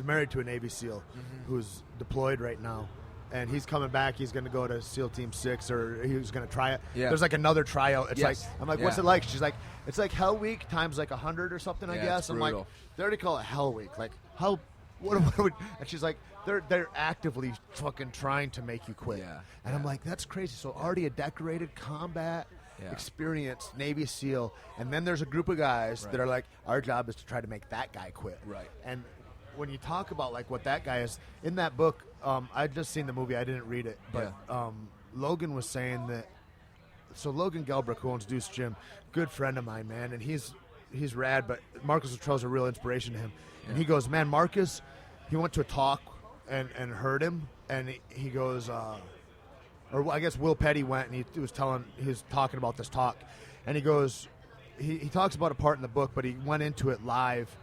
married to a Navy SEAL who's deployed right now. And he's coming back. He's going to go to SEAL Team 6, or he was going to try it. Yeah. There's another tryout. It's I'm like, what's Yeah. it like? She's like, it's like Hell Week times 100 or something, I Yeah, guess. it's I'm like, brutal. they already call it Hell Week. Like, how? What would? And she's like, they're actively fucking trying to make you quit. Yeah. And I'm like, that's crazy. So already a decorated combat experienced Navy SEAL, and then there's a group of guys that are like, our job is to try to make that guy quit. Right. And when you talk about what that guy is in that book, I'd just seen the movie, I didn't read it, but Logan was saying that. So Logan Gelbrick, who owns Deuce Gym, good friend of mine, man, and he's rad. But Marcus Luttrell's a real inspiration to him, and he goes, man, Marcus, he went to a talk and heard him, and he goes, or I guess Will Petty went and he was talking about this talk, and he goes, he talks about a part in the book, but he went into it live.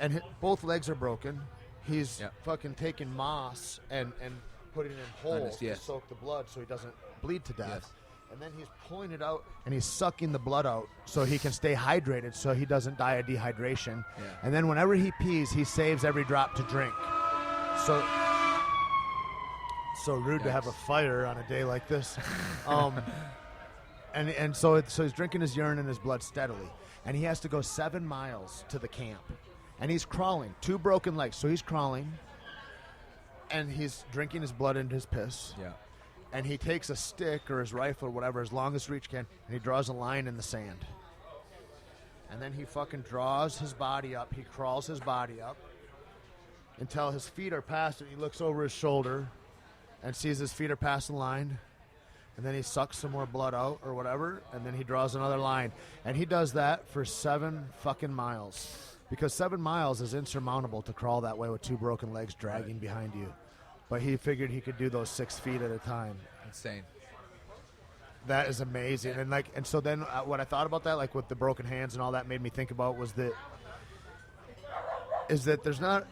And both legs are broken. He's fucking taking moss and putting it in holes to soak the blood so he doesn't bleed to death. Yes. And then he's pulling it out and he's sucking the blood out so he can stay hydrated so he doesn't die of dehydration. Yeah. And then whenever he pees, he saves every drop to drink. So rude to have a fire on a day like this. And so he's drinking his urine and his blood steadily. And he has to go 7 miles to the camp. And he's crawling, 2 broken legs. So he's crawling, and he's drinking his blood into his piss. Yeah. And he takes a stick or his rifle or whatever, his longest reach can, and he draws a line in the sand. And then he fucking draws his body up. He crawls his body up until his feet are past it. He looks over his shoulder and sees his feet are past the line. And then he sucks some more blood out or whatever, and then he draws another line. And he does that for 7 fucking miles. Because 7 miles is insurmountable to crawl that way with 2 broken legs dragging behind you. But he figured he could do those 6 feet at a time. Insane. That is amazing. And so then what I thought about that, with the broken hands and all that made me think about was that there's not,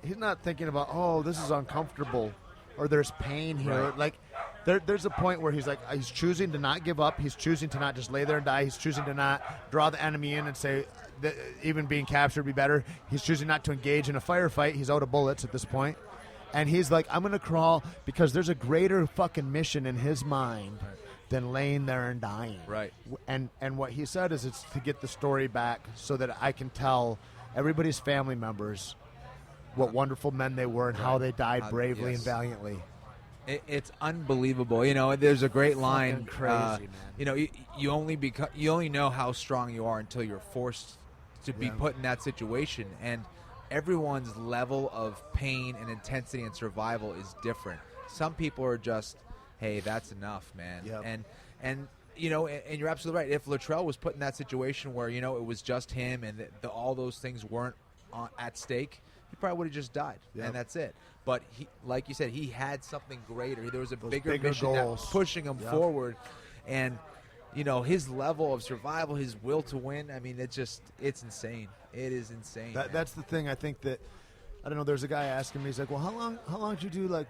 he's not thinking about, oh, this is uncomfortable or there's pain here. Right. There's a point where he's choosing to not give up. He's choosing to not just lay there and die. He's choosing to not draw the enemy in and say, even being captured would be better. He's choosing not to engage in a firefight. He's out of bullets at this point. And he's like, I'm going to crawl because there's a greater fucking mission in his mind than laying there and dying. Right. And what he said is it's to get the story back so that I can tell everybody's family members what wonderful men they were and how they died bravely and valiantly. It's unbelievable. You know, there's a great line. Crazy, man. You know, you only know how strong you are until you're forced to be put in that situation. And everyone's level of pain and intensity and survival is different. Some people are just, hey, that's enough, man. Yep. And you know, and you're absolutely right. If Luttrell was put in that situation where, you know, it was just him and all those things weren't at stake, he probably would have just died, and that's it. But he, like you said, he had something greater. There was a bigger mission that was pushing him forward, and you know, his level of survival, his will to win. I mean, it's insane. It is insane. That's the thing. I think that I don't know. There's a guy asking me. He's like, "Well, how long did you do like?"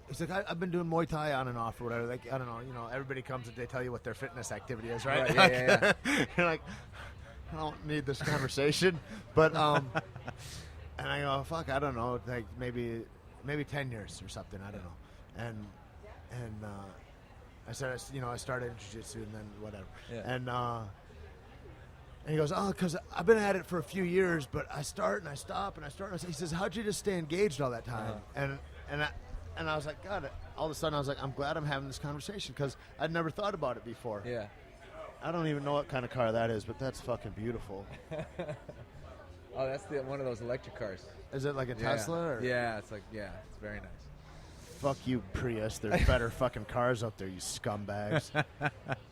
He's like, I've been doing Muay Thai on and off or whatever. Like, I don't know. You know, everybody comes and they tell you what their fitness activity is, right? Yeah. You're like, I don't need this conversation, but and I go, fuck, I don't know, like maybe 10 years or something, I don't know, and I said, you know, I started in jiu-jitsu and then whatever, and he goes, oh, because I've been at it for a few years, but I start and I stop and I start. And he says, how'd you just stay engaged all that time? And I was like, God, all of a sudden I was like, I'm glad I'm having this conversation because I'd never thought about it before. Yeah. I don't even know what kind of car that is, but that's fucking beautiful. Oh, that's one of those electric cars. Is it like a Tesla? Or? Yeah, it's very nice. Fuck you, Prius. There's better fucking cars out there, you scumbags.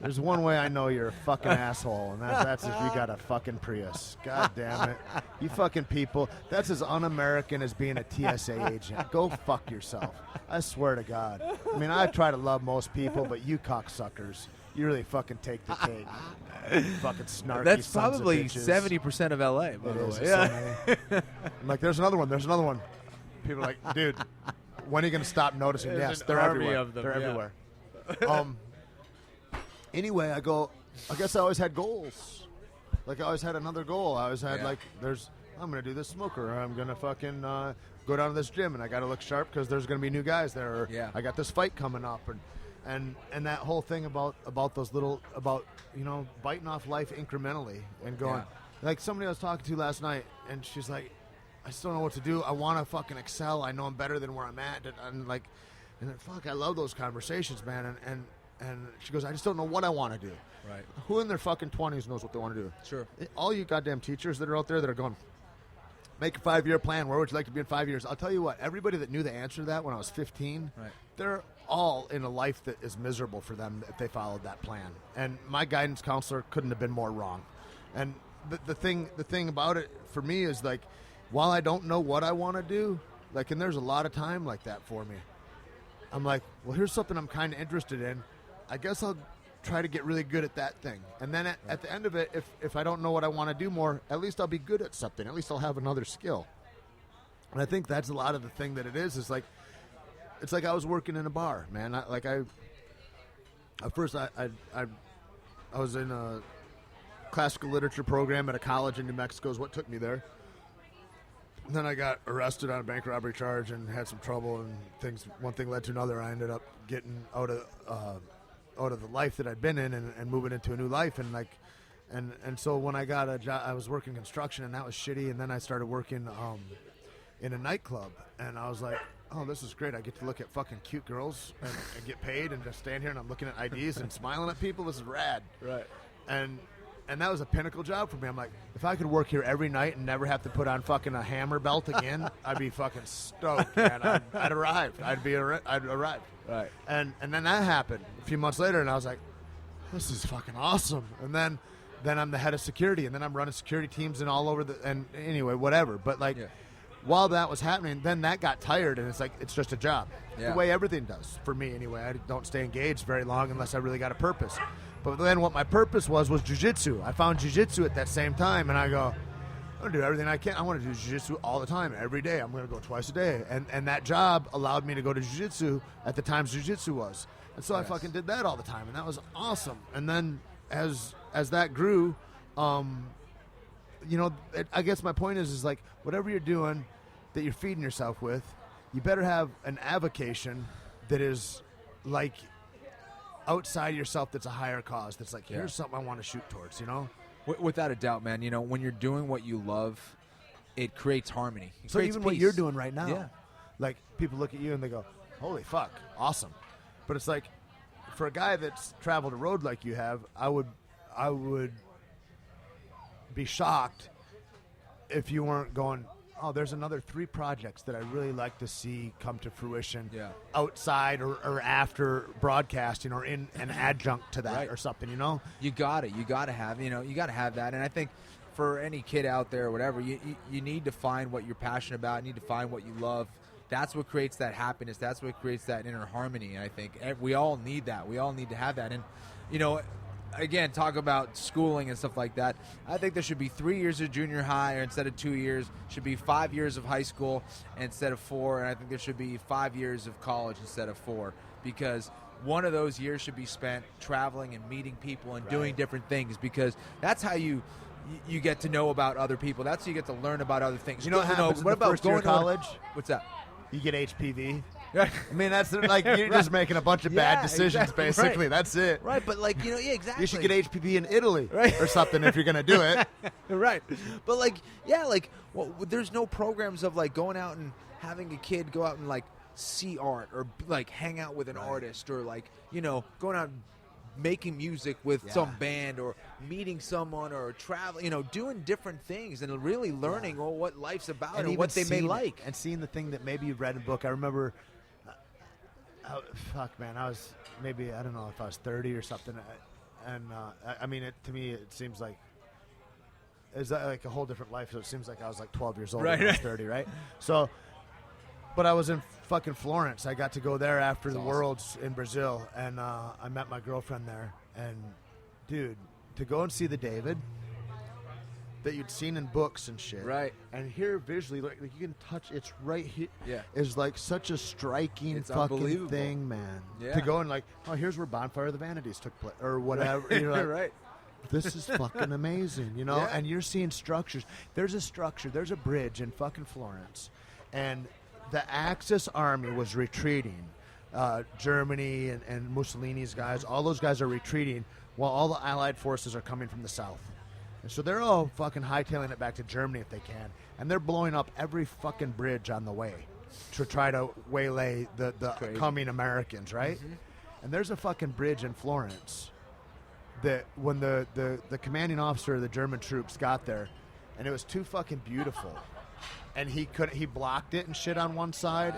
There's one way I know you're a fucking asshole, and that's if you got a fucking Prius. God damn it. You fucking people. That's as un-American as being a TSA agent. Go fuck yourself. I swear to God. I mean, I try to love most people, but you cocksuckers, you really fucking take the cake. Fucking snarky. That's sons probably of bitches. 70% of LA, by It the is. way. Yeah. I'm like, there's another one. People are like, dude, when are you going to stop noticing? There's yes, an they're army everywhere. of them, They're yeah. everywhere. Anyway, I guess I always had goals. Like, I always had another goal. I always had, I'm going to do this smoker, or I'm going to fucking go down to this gym, and I got to look sharp because there's going to be new guys there. Or I got this fight coming up. And that whole thing about those little, you know, biting off life incrementally and going, like somebody I was talking to last night, and she's like, I still don't know what to do. I want to fucking excel. I know I'm better than where I'm at. And then, fuck, I love those conversations, man. And she goes, I just don't know what I want to do. Right. Who in their fucking 20s knows what they want to do? Sure. All you goddamn teachers that are out there that are going, make a 5-year plan. Where would you like to be in 5 years? I'll tell you what, everybody that knew the answer to that when I was 15, they're all in a life that is miserable for them if they followed that plan. And my guidance counselor couldn't have been more wrong. And the thing about it for me is, like, while I don't know what I want to do, like, and there's a lot of time like that for me, I'm like, well, here's something I'm kind of interested in. I guess I'll try to get really good at that thing. And then at the end of it, if I don't know what I want to do more, at least I'll be good at something. At least I'll have another skill. And I think that's a lot of the thing that it is like, it's like I was working in a bar, man. At first I was in a classical literature program at a college in New Mexico is what took me there. And then I got arrested on a bank robbery charge and had some trouble, and one thing led to another. I ended up getting out of the life that I'd been in and moving into a new life, and so when I got a job, I was working construction, and that was shitty. And then I started working in a nightclub, and I was like, oh, this is great. I get to look at fucking cute girls and get paid and just stand here and I'm looking at IDs and smiling at people. This is rad. Right. And that was a pinnacle job for me. I'm like, if I could work here every night and never have to put on fucking a hammer belt again, I'd be fucking stoked, man. I'd arrived. I'd arrived. Right. And then that happened a few months later, and I was like, this is fucking awesome. And then I'm the head of security, and then I'm running security teams and all over and anyway, whatever. But while that was happening, then that got tired, and it's like, it's just a job. Yeah. The way everything does for me anyway. I don't stay engaged very long unless I really got a purpose. But then what my purpose was jiu-jitsu. I found jiu-jitsu at that same time, and I go, I'm going to do everything I can. I want to do jiu-jitsu all the time, every day. I'm going to go twice a day. And that job allowed me to go to jiu-jitsu at the times jiu-jitsu was. And so I fucking did that all the time, and that was awesome. And then as that grew, I guess my point is like whatever you're doing that you're feeding yourself with, you better have an avocation that is like outside yourself, that's a higher cause, that's like, here's something I want to shoot towards, Without a doubt, man. When you're doing what you love, it creates harmony. So even peace. What you're doing right now, like people look at you and they go, holy fuck, awesome. But it's like, for a guy that's traveled a road like you have, I would be shocked if you weren't going, oh, there's another 3 projects that I really like to see come to fruition outside or after broadcasting or in an adjunct to that or something, You got it. You got to have, that. And I think for any kid out there or whatever, you need to find what you're passionate about. You need to find what you love. That's what creates that happiness. That's what creates that inner harmony. And I think we all need that. We all need to have that. And, again, talk about schooling and stuff like that. I think there should be 3 years of junior high instead of 2 years. Should be 5 years of high school instead of 4. And I think there should be 5 years of college instead of 4. Because one of those years should be spent traveling and meeting people and doing different things. Because that's how you get to know about other people. That's how you get to learn about other things. What happens in the first year of college? What's that? You get HPV. I mean, that's like you're just making a bunch of bad decisions, basically. Right. That's it. Right, but exactly. You should get HPV in Italy or something if you're going to do it. Right. But there's no programs of going out and having a kid go out and see art or hang out with an artist or going out and making music with some band or meeting someone or traveling, doing different things and really learning what life's about and what they may like. And seeing the thing that maybe you read in a book. I remember, I was maybe, I don't know if I was 30 or something. And, to me, it seems like, is that like a whole different life? So it seems like I was 12 years old when I was 30, right? So, but I was in fucking Florence. I got to go there after the Worlds in Brazil, and I met my girlfriend there. And, dude, to go and see the David that you'd seen in books and shit, right? And here visually, like you can touch, it's right here. Yeah, is such a striking fucking thing, man. Yeah. To go and here's where Bonfire of the Vanities took place, or whatever. You're right. This is fucking amazing, Yeah. And you're seeing structures. There's a structure. There's a bridge in fucking Florence, and the Axis army was retreating. Germany and Mussolini's guys, all those guys are retreating while all the Allied forces are coming from the south. And so they're all fucking hightailing it back to Germany if they can. And they're blowing up every fucking bridge on the way to try to waylay the coming Americans, right? Mm-hmm. And there's a fucking bridge in Florence that when the commanding officer of the German troops got there, and it was too fucking beautiful. And he blocked it and shit on one side,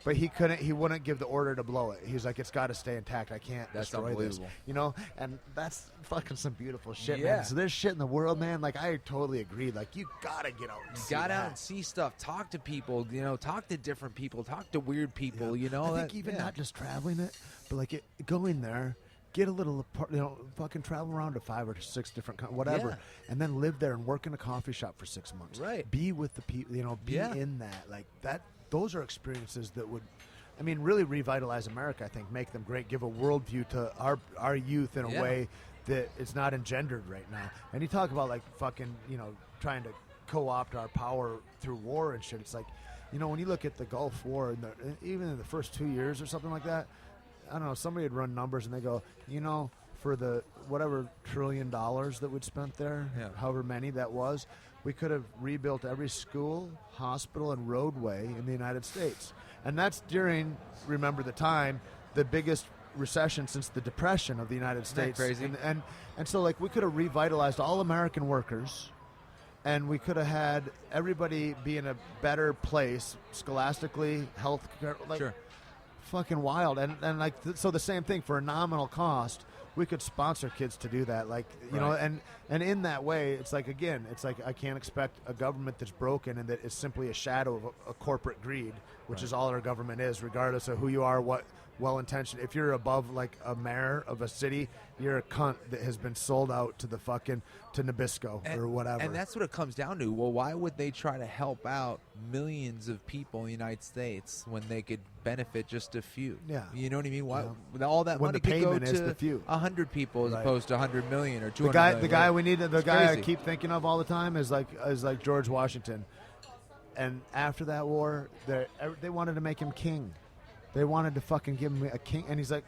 but he wouldn't give the order to blow it. He was like, it's got to stay intact. I can't destroy this, and that's fucking some beautiful shit, man. So there's shit in the world, man. I totally agree. You gotta get out and see out and see stuff, talk to people, talk to different people, talk to weird people, I think not just traveling it, but going there, get a little, fucking travel around to 5 or 6 different, whatever, and then live there and work in a coffee shop for 6 months. Right. Be with the people, be in that. That. Those are experiences that would, really revitalize America, I think, make them great, give a worldview to our youth in a way that it's not engendered right now. And you talk about, fucking, trying to co-opt our power through war and shit. It's when you look at the Gulf War, even in the first 2 years or something like that, I don't know, somebody had run numbers and they go, for the whatever $1 trillion that we'd spent there, however many that was, we could have rebuilt every school, hospital, and roadway in the United States. And that's during, remember the time, the biggest recession since the Depression of the United States. Isn't that crazy? And so we could have revitalized all American workers, and we could have had everybody be in a better place scholastically, health care, sure. Fucking wild. And so the same thing, for a nominal cost, we could sponsor kids to do that, and in that way, it's I can't expect a government that's broken and that is simply a shadow of a corporate greed, which is all our government is, regardless of who you are, what well-intentioned. If you're above a mayor of a city, you're a cunt that has been sold out to the fucking to Nabisco or whatever. And that's what it comes down to. Well, why would they try to help out millions of people in the United States when they could benefit just a few? Yeah, you know what I mean. Why all that when money the could go payment is to the few. 100 people as opposed to 100 million or 200 the guy, million. The guy we need, the guy crazy. I keep thinking of all the time is like George Washington. And after that war, they wanted to make him king. They wanted to fucking give him a king, and he's like,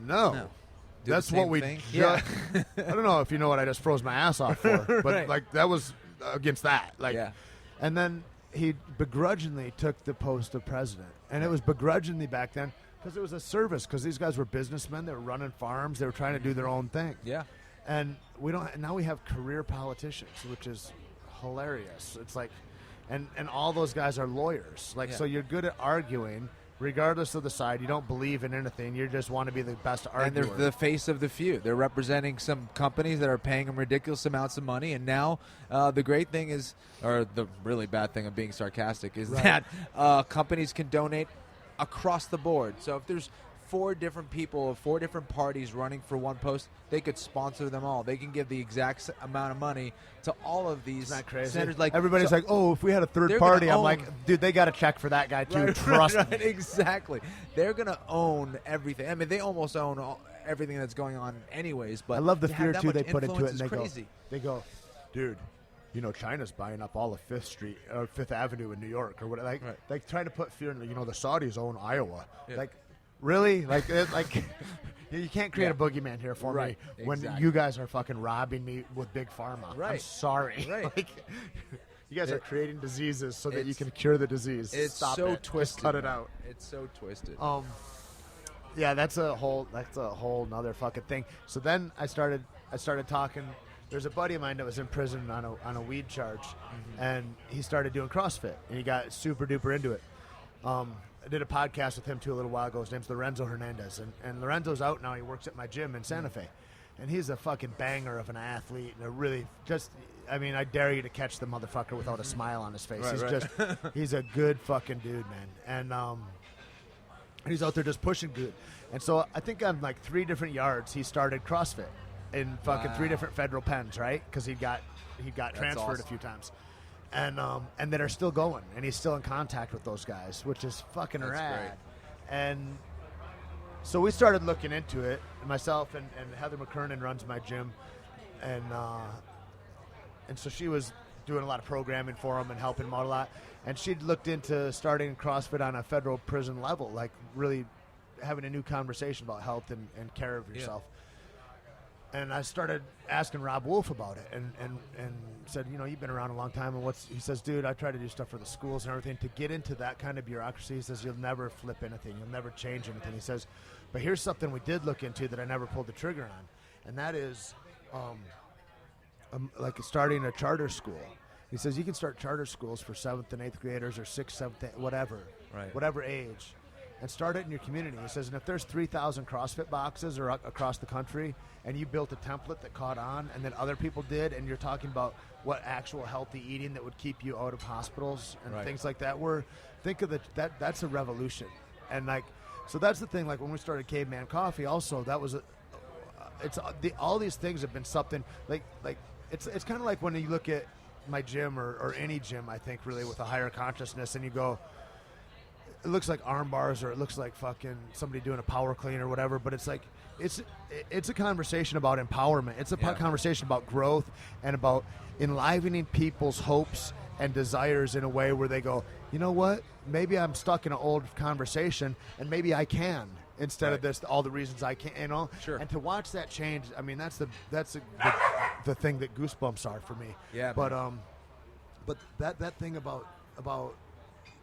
no. That's what we. Yeah. I don't know if you know what I just froze my ass off for, but like that was against that. Like, and then he begrudgingly took the post of president, and it was begrudgingly back then because it was a service. Because these guys were businessmen, they were running farms, they were trying to do their own thing. Yeah. And we don't. Now we have career politicians, which is hilarious. It's like, and all those guys are lawyers. Like, so you're good at arguing. Regardless of the side, you don't believe in anything. You just want to be the best arguer. And they're the face of the few. They're representing some companies that are paying them ridiculous amounts of money. And now the great thing is, or the really bad thing of being sarcastic, is that companies can donate across the board. So if there's 4 different people of 4 different parties running for one post, they could sponsor them all. They can give the exact amount of money to all of these. Isn't that crazy? Senators. Like, everybody's like, oh, if we had a third party, I'm like, dude, they got to check for that guy too. Trust me. Exactly. They're going to own everything. I mean, they almost own everything that's going on anyways. But I love the fear too they put into it, and crazy. They go, dude, you know, China's buying up all of Fifth Avenue in New York or whatever. Like trying to put fear in. You know, the Saudis own Iowa. Yeah. Like. Really? Like you can't create a boogeyman here for me when you guys are fucking robbing me with Big Pharma. I'm sorry. Like, you guys are creating diseases so that you can cure the disease. It's Stop so it. twisted. Just cut it out. It's so twisted. Yeah, that's a whole nother fucking thing. So then I started talking. There's a buddy of mine that was in prison on a weed charge, and he started doing CrossFit, and he got super duper into it. I did a podcast with him too a little while ago. His name's Lorenzo Hernandez, and Lorenzo's out now. He works at my gym in Santa Fe, and he's a fucking banger of an athlete, and a really I mean, I dare you to catch the motherfucker without a smile on his face. He's a good fucking dude, man, and he's out there just pushing good. And so I think on like 3 different yards, he started CrossFit in fucking 3 different federal pens, right? Because he got transferred a few times. And that are still going, and he's still in contact with those guys, which is fucking rad. Great. And so we started looking into it, myself and Heather McKernan runs my gym, and so she was doing a lot of programming for him and helping him out a lot, and she'd looked into starting CrossFit on a federal prison level, like really having a new conversation about health and care of yourself. And I started asking Rob Wolf about it, and said, you know, you've been around a long time, and he says, dude, I try to do stuff for the schools and everything. To get into that kind of bureaucracy, he says, you'll never flip anything, you'll never change anything. He says, but here's something we did look into that I never pulled the trigger on, and that is like starting a charter school. He says you can start charter schools for 7th and 8th graders or 6th, 7th, whatever age. And start it in your community. He says, and if there's 3,000 CrossFit boxes or across the country, and you built a template that caught on, and then other people did, and you're talking about what actual healthy eating that would keep you out of hospitals and things like that, think of that's a revolution. And like, so that's the thing. Like when we started Caveman Coffee, also that was all these things have been something like it's kind of like when you look at my gym or any gym, I think really with a higher consciousness, and you go, it looks like arm bars or it looks like fucking somebody doing a power clean or whatever, but it's like it's a conversation about empowerment. It's a conversation about growth and about enlivening people's hopes and desires in a way where they go, you know what, maybe I'm stuck in an old conversation and maybe I can instead of this, all the reasons I can't, you know. Sure. And to watch that change, I mean, that's the thing that goosebumps are for me. Yeah. But that thing about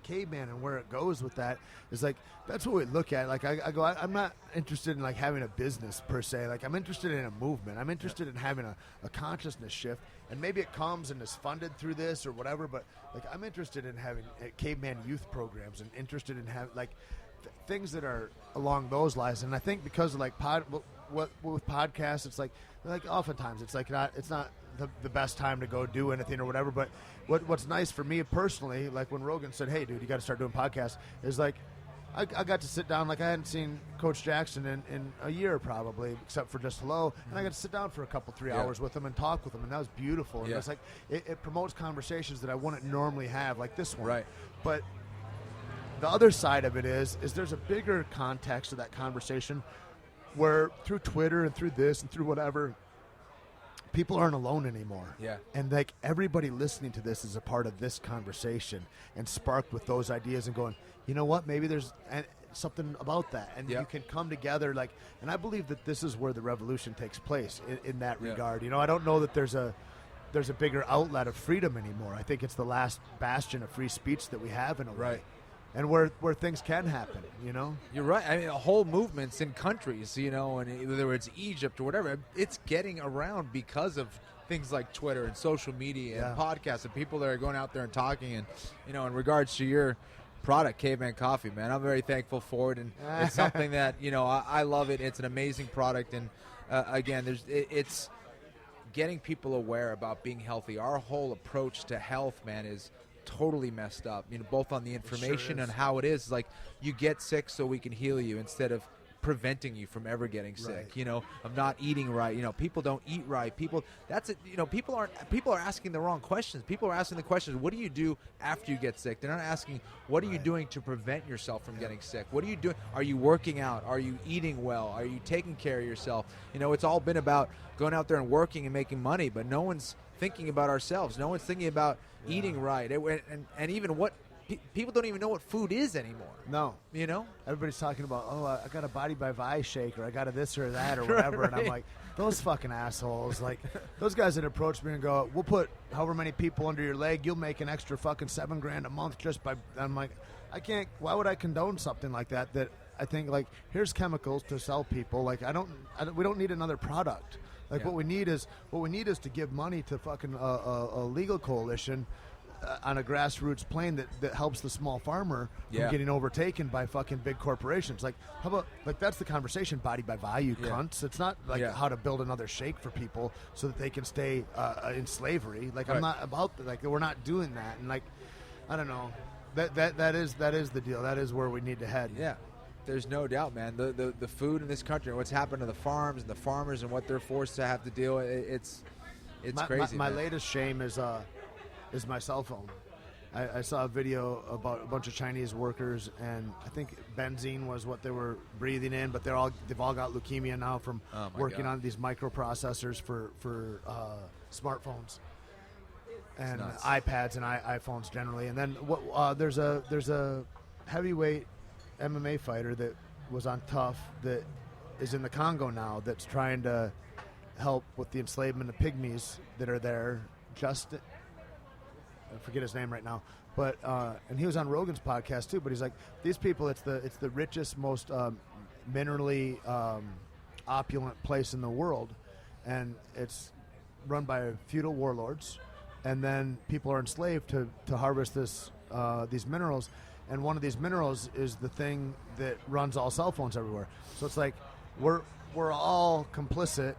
Caveman and where it goes with that is like, that's what we look at. Like I'm not interested in like having a business per se. Like I'm interested in a movement. I'm interested in having a consciousness shift, and maybe it comes and is funded through this or whatever, but like I'm interested in having Caveman youth programs and interested in having like things that are along those lines. And I think because of like with podcasts, it's like oftentimes it's like it's not the best time to go do anything or whatever, but what's nice for me personally, like when Rogan said, hey dude, you got to start doing podcasts, is like I got to sit down, like I hadn't seen Coach Jackson in a year probably, except for just hello, and I got to sit down for a couple 3 hours with him and talk with him, and that was beautiful. And it's like it promotes conversations that I wouldn't normally have, like this one. Right. But the other side of it is there's a bigger context to that conversation where through Twitter and through this and through whatever, people aren't alone anymore. Yeah. And like everybody listening to this is a part of this conversation and sparked with those ideas and going, you know what, maybe there's something about that. And you can come together like, and I believe that this is where the revolution takes place in that regard. You know, I don't know that there's a bigger outlet of freedom anymore. I think it's the last bastion of free speech that we have in a way. Right. And where things can happen, you know? You're right. I mean, whole movements in countries, you know, and whether it's Egypt or whatever, it's getting around because of things like Twitter and social media and podcasts and people that are going out there and talking. And, you know, in regards to your product, Caveman Coffee, man, I'm very thankful for it. And it's something that, you know, I love it. It's an amazing product. And, again, it's getting people aware about being healthy. Our whole approach to health, man, is totally messed up, you know, both on the information and how it is. Like, you get sick so we can heal you instead of preventing you from ever getting sick, you know, of not eating right. You know, people don't eat right. People, that's it. You know, people are asking the wrong questions. People are asking the questions, what do you do after you get sick? They're not asking, what are you doing to prevent yourself from getting sick? What are you doing? Are you working out? Are you eating well? Are you taking care of yourself? You know, it's all been about going out there and working and making money, but no one's thinking about ourselves. No one's thinking about eating right. And even what people don't even know what food is anymore. No. You know? Everybody's talking about, I got a Body by Vi shake, or I got a this or that or whatever. And I'm like, those fucking assholes. Like, those guys that approach me and go, we'll put however many people under your leg, you'll make an extra fucking $7,000 a month just by, I'm like, I can't, why would I condone something like that? That I think, like, here's chemicals to sell people. Like, we don't need another product. Like, what we need is to give money to fucking a legal coalition on a grassroots plane that helps the small farmer from getting overtaken by fucking big corporations. Like, how about, like, that's the conversation, Body by Vi, you cunts. It's not like how to build another shake for people so that they can stay in slavery. Like, I'm not about like, we're not doing that. And like, I don't know, that is the deal. That is where we need to head. Yeah. There's no doubt, man. The food in this country, what's happened to the farms and the farmers and what they're forced to have to deal with, it's crazy. My latest shame is my cell phone. I saw a video about a bunch of Chinese workers, and I think benzene was what they were breathing in, but they've all got leukemia now from working on these microprocessors for smartphones and iPads and iPhones generally. And then there's a heavyweight MMA fighter that was on Tough that is in the Congo now that's trying to help with the enslavement of pygmies that are there. Just I forget his name right now, but and he was on Rogan's podcast too. But he's like, these people, it's the richest, most minerally opulent place in the world, and it's run by feudal warlords, and then people are enslaved to harvest these minerals. And one of these minerals is the thing that runs all cell phones everywhere. So it's like we're all complicit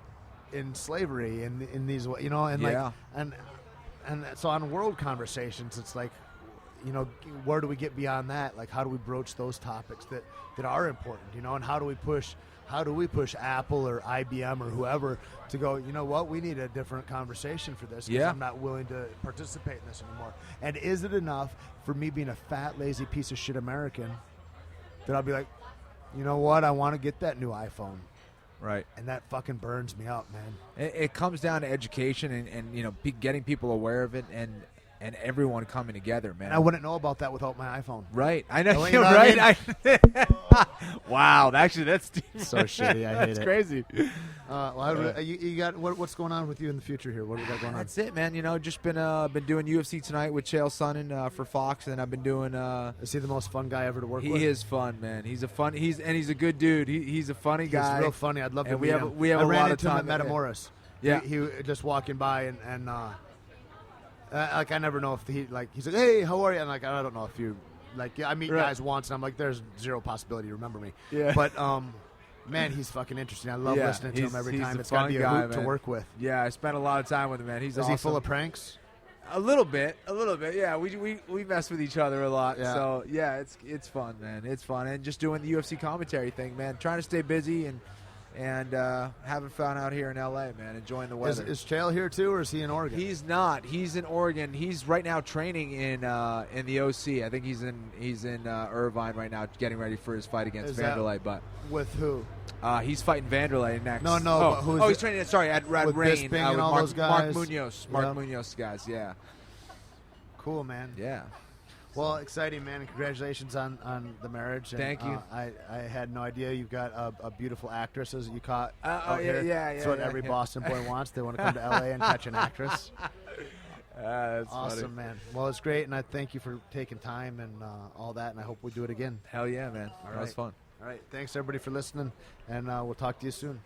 in slavery in these, you know, and like and so on world conversations, it's like, you know, where do we get beyond that? Like, how do we broach those topics that are important, you know, and how do we push Apple or IBM or whoever to go, you know what, we need a different conversation for this, because I'm not willing to participate in this anymore. And is it enough for me being a fat, lazy piece of shit American that I'll be like, you know what, I want to get that new iPhone. Right. And that fucking burns me up, man. It comes down to education and you know, getting people aware of it and everyone coming together, man. And I wouldn't know about that without my iPhone. Right. I know. You know right. I mean? Wow. Actually, that's so shitty. I hate that's it. crazy. You got what's going on with you in the future here? What do you got going on? That's it, man. You know, just been doing UFC tonight with Chael Sonnen for Fox, and then I've been doing. Is he the most fun guy ever to work with? He is fun, man. He's a good dude. He's a funny guy. He's real funny. I'd love to meet him. We have I a ran lot into of him time. at Metamoris. Yeah. He just walking by and like, I never know if he's like, hey, how are you? And like, I don't know if you, like, I meet guys once and I'm like, there's zero possibility you remember me. Yeah. But man, he's fucking interesting. I love listening to him every time. It's got to be a hoot to work with. Yeah, I spent a lot of time with him, man. He's awesome. Is he full of pranks? A little bit. Yeah, we mess with each other a lot. Yeah. So yeah, it's fun, man. It's fun, and just doing the UFC commentary thing, man. Trying to stay busy and and having fun out here in L.A., man, enjoying the weather. Is Chael here too, or is he in Oregon? He's not. He's in Oregon. He's right now training in the OC. I think he's in Irvine right now, getting ready for his fight against Vanderlei. But with who? He's fighting Vanderlei next. No. But who's he's training. Sorry, at with Rain Bisping and with all those guys. Mark Munoz guys. Yeah. Cool, man. Yeah. Well, exciting, man, and congratulations on the marriage. And, Thank you. I had no idea you've got a beautiful actress as you caught out yeah, here. yeah, That's what every Boston boy wants. They want to come to L.A. and catch an actress. That's awesome, man. Well, it's great, and I thank you for taking time and all that, and I hope we do it again. Hell yeah, man. That was fun. All right. Thanks, everybody, for listening, and we'll talk to you soon.